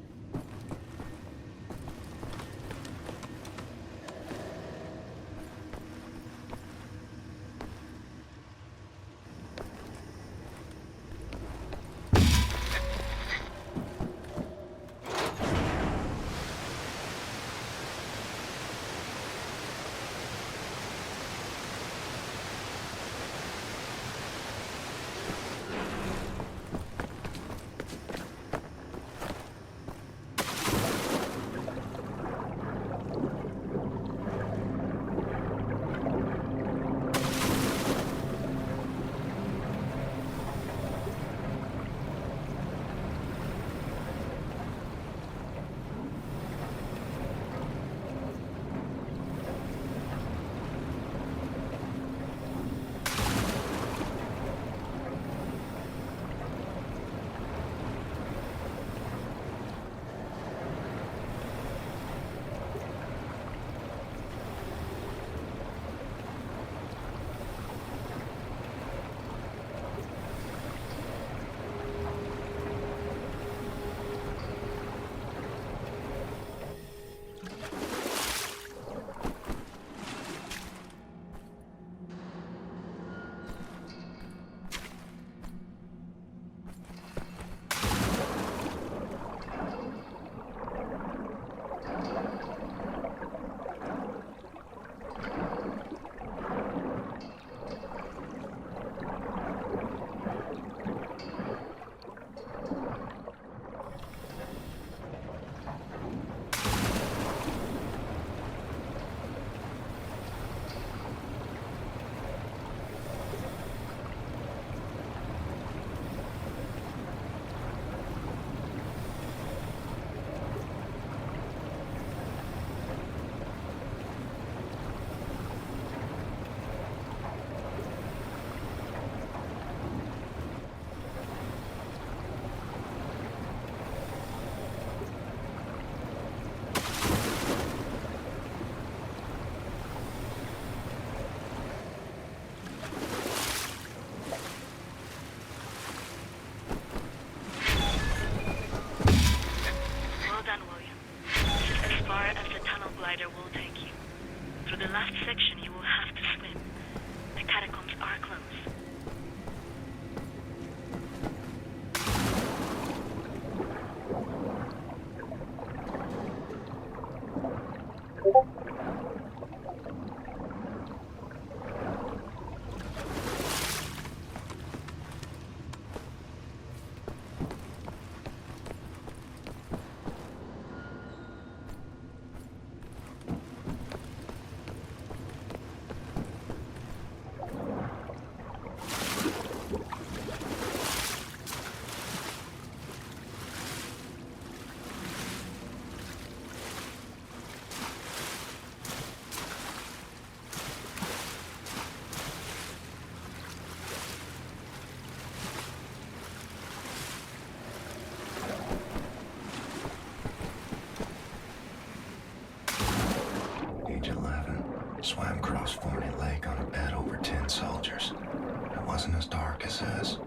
Swam across Forney Lake on a bed over 10 soldiers. It wasn't as dark as this.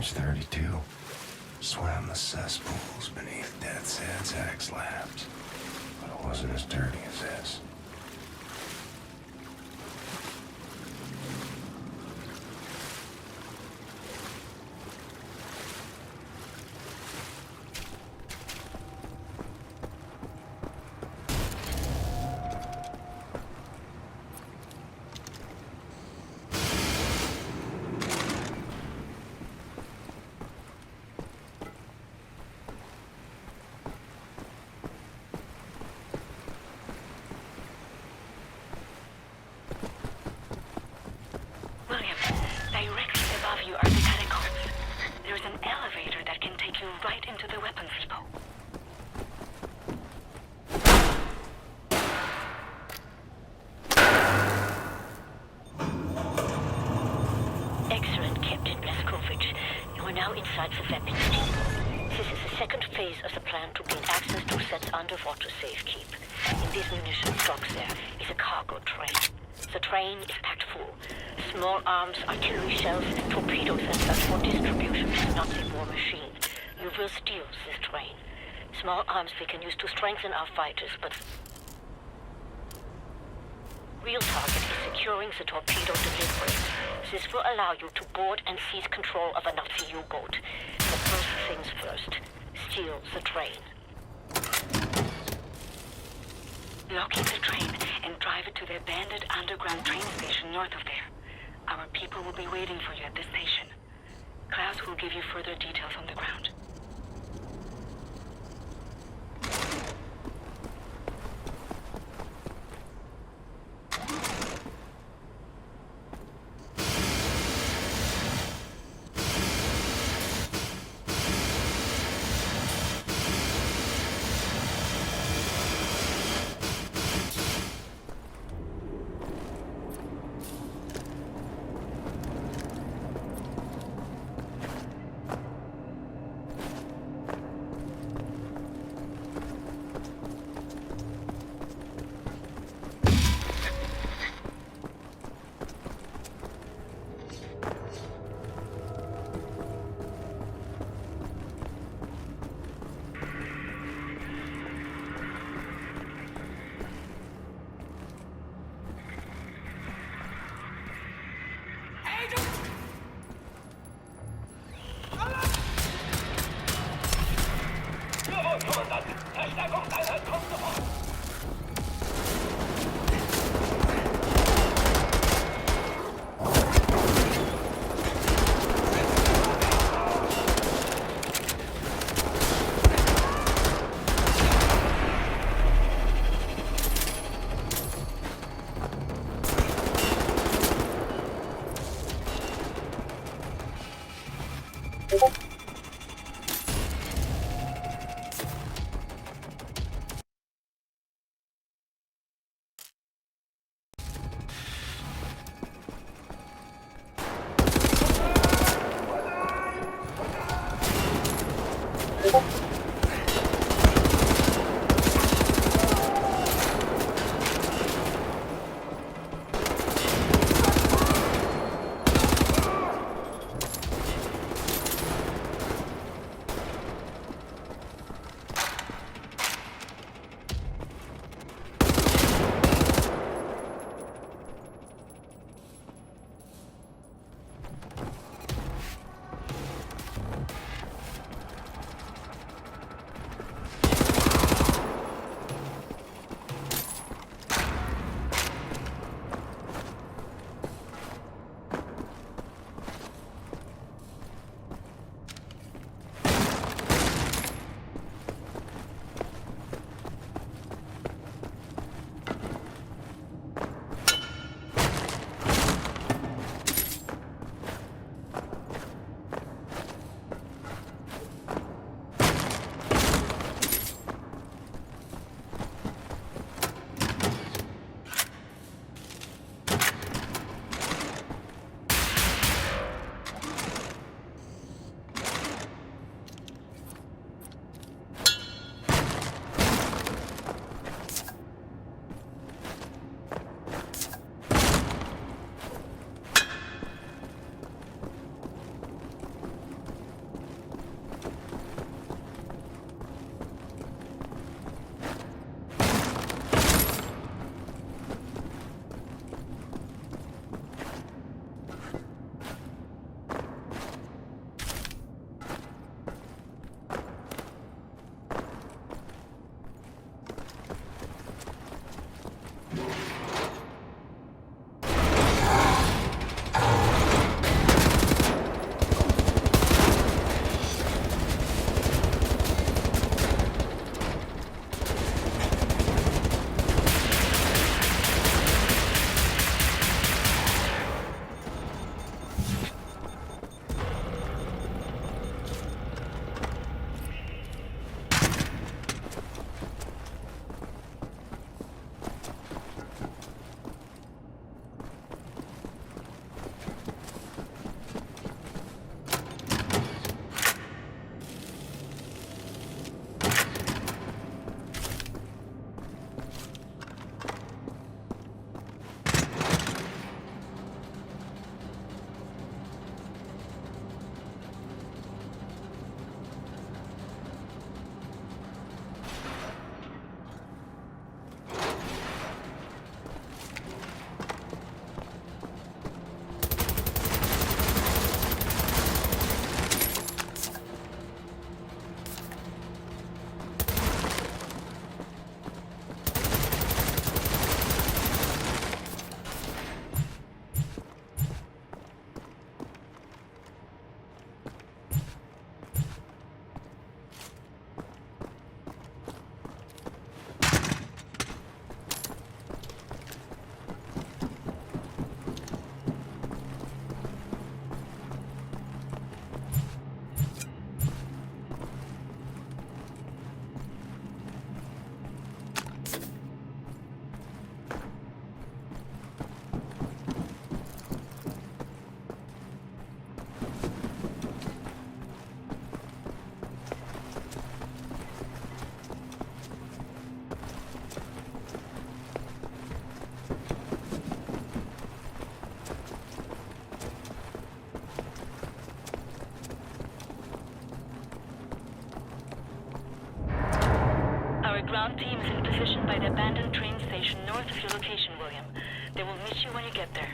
Age 32. Swam the cesspools beneath Death's Head's axe labs. But it wasn't as dirty as this. Right into the weapons depot. Excellent, Captain Blazkowicz. You are now inside the weapons depot. This is the second phase of the plan to gain access to Set's underwater safekeep. In these munition stocks there is a cargo train. The train is packed full. Small arms, artillery shells, torpedoes and such for distribution to the Nazi war machine. You will steal this train. Small arms we can use to strengthen our fighters, but real target is securing the torpedo delivery. This will allow you to board and seize control of a Nazi U-boat. But first things first, steal the train. Locate the train and drive it to the abandoned underground train station north of there. Our people will be waiting for you at the station. Klaus will give you further details on the ground. team is in position by the abandoned train station north of your location, William. They will meet you when you get there.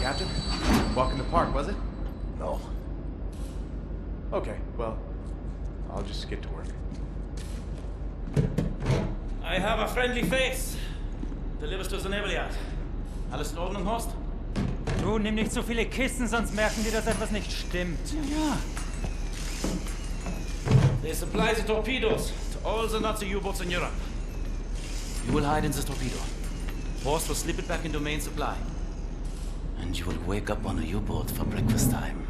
Captain? Walk in the park, was it? No. Okay, well, I'll just get to work. I have a friendly face. Delivers to the Nebelyard. Alles in Ordnung, Horst? Du, nimm nicht so viele Kisten, sonst merken die, dass etwas nicht stimmt. Ja. They supply the torpedoes to all the Nazi U-boats in Europe. You will hide in the torpedo. Horst will slip it back into main supply. And you will wake up on a U-boat for breakfast time.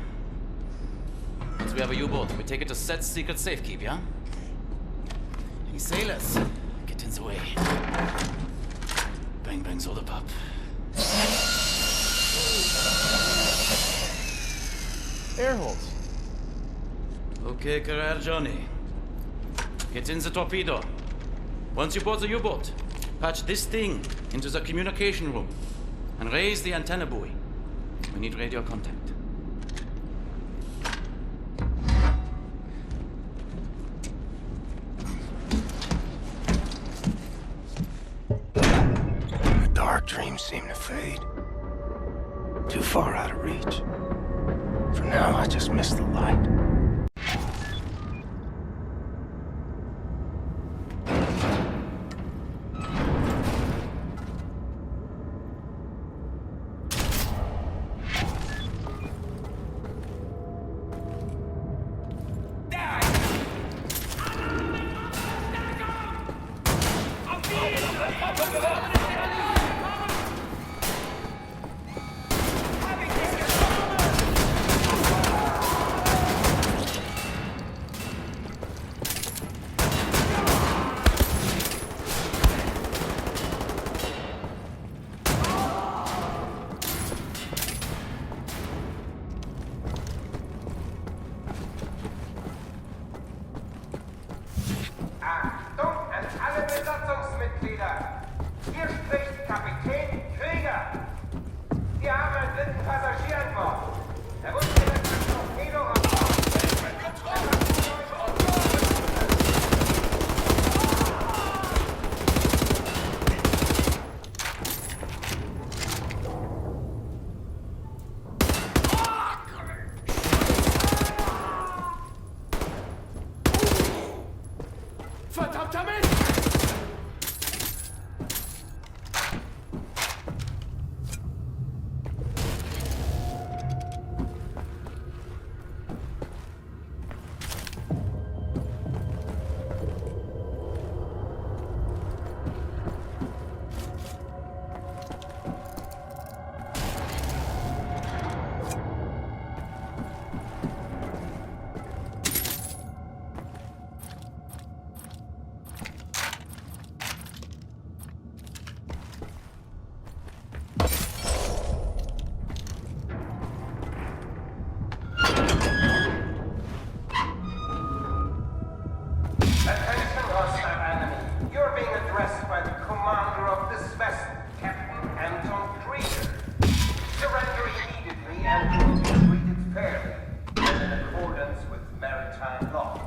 Once we have a U-boat, we take it to Set's secret safekeep, yeah? Any sailors, get in the way. Bang bang soda pop. Air holes. Okay, Carrera Johnny. Get in the torpedo. Once you board the U-boat, patch this thing into the communication room and raise the antenna buoy. We need radio contact. The dark dreams seem to fade. Too far out of reach. For now, I just miss the light. Sie da? Hier spricht Kapitän Krieger. Wir haben einen dritten Passagier an Bord. Er wurde direkt mit Torpedo an Bord. Verdammter Mist! Attention, hostile enemy. You're being addressed by the commander of this vessel, Captain Anton Krieger. Surrender immediately and you will be treated fairly, and in accordance with maritime law.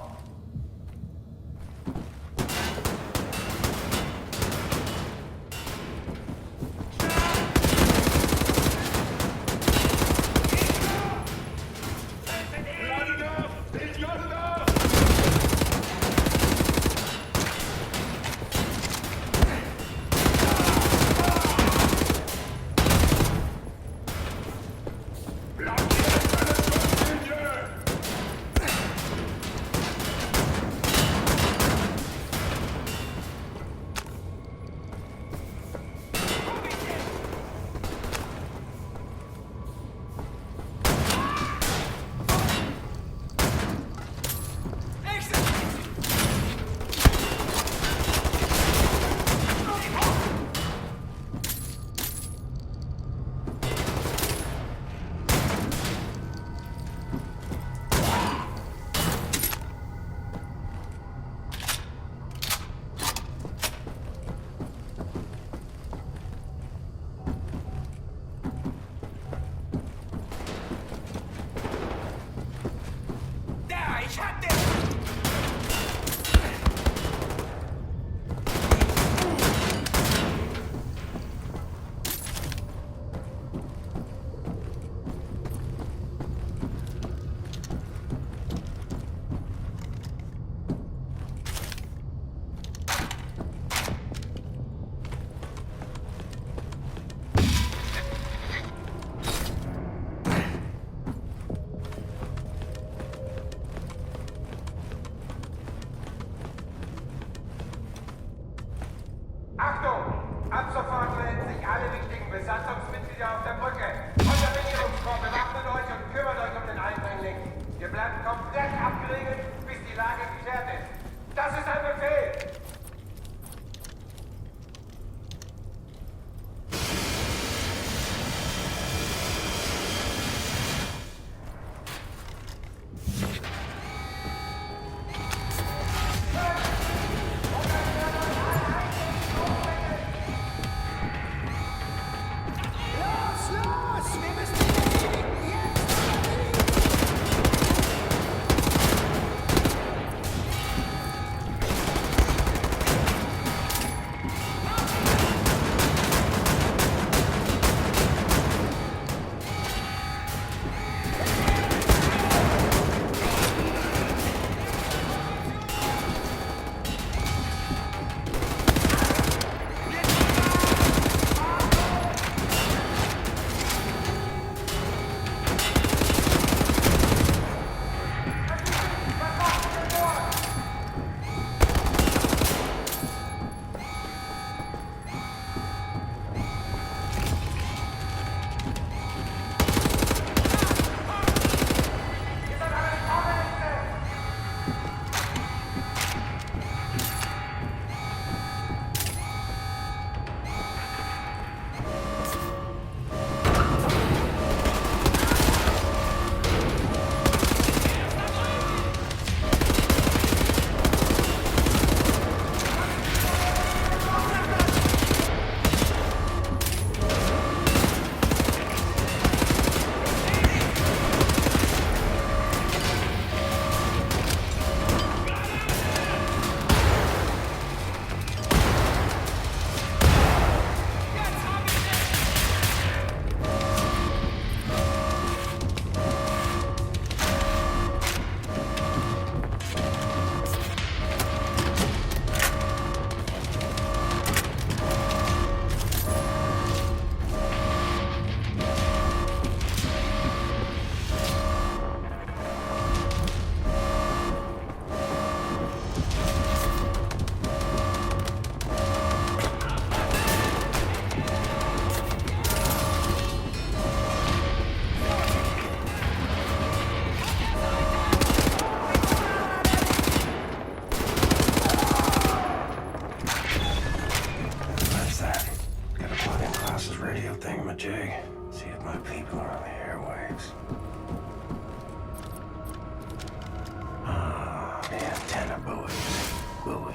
Buoy.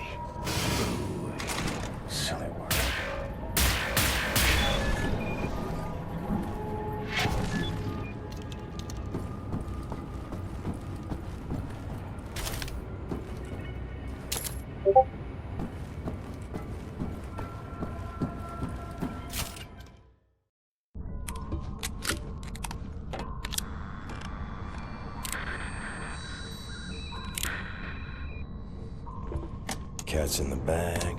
Silly word. Cat's in the bag.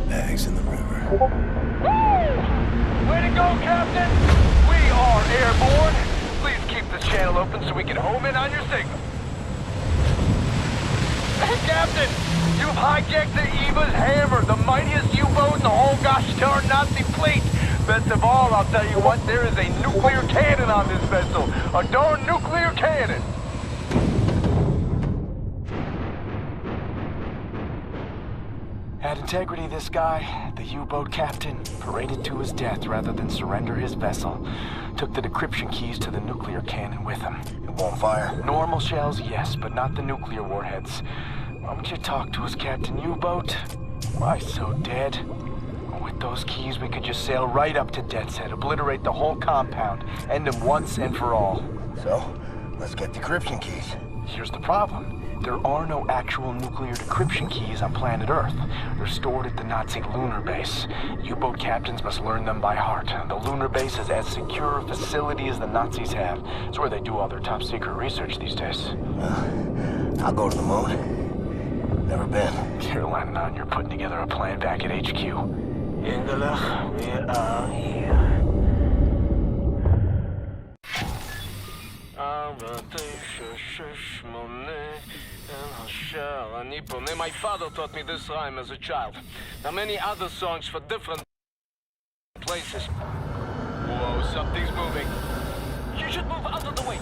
Bag's in the river. Way to go, Captain! We are airborne. Please keep this channel open so we can home in on your signal. Hey, Captain! You've hijacked the Eva's Hammer, the mightiest U-boat in the whole gosh darn Nazi fleet. Best of all, I'll tell you what, there is a nuclear cannon on this vessel. A darn nuclear cannon. Had integrity, this guy, the U-boat captain, paraded to his death rather than surrender his vessel. Took the decryption keys to the nuclear cannon with him. It won't fire? Normal shells, yes, but not the nuclear warheads. Why don't you talk to us, Captain U-boat? Why so dead? With those keys, we could just sail right up to Death's Head, obliterate the whole compound, end him once and for all. So, let's get decryption keys. Here's the problem. There are no actual nuclear decryption keys on planet Earth. They're stored at the Nazi lunar base. U-boat captains must learn them by heart. The lunar base is as secure a facility as the Nazis have. It's where they do all their top secret research these days. I'll go to the moon. Never been. Carolina, and you're putting together a plan back at HQ. Ingela, we are here. My father taught me this rhyme as a child. Now many other songs for different places. Whoa, something's moving. You should move out of the way.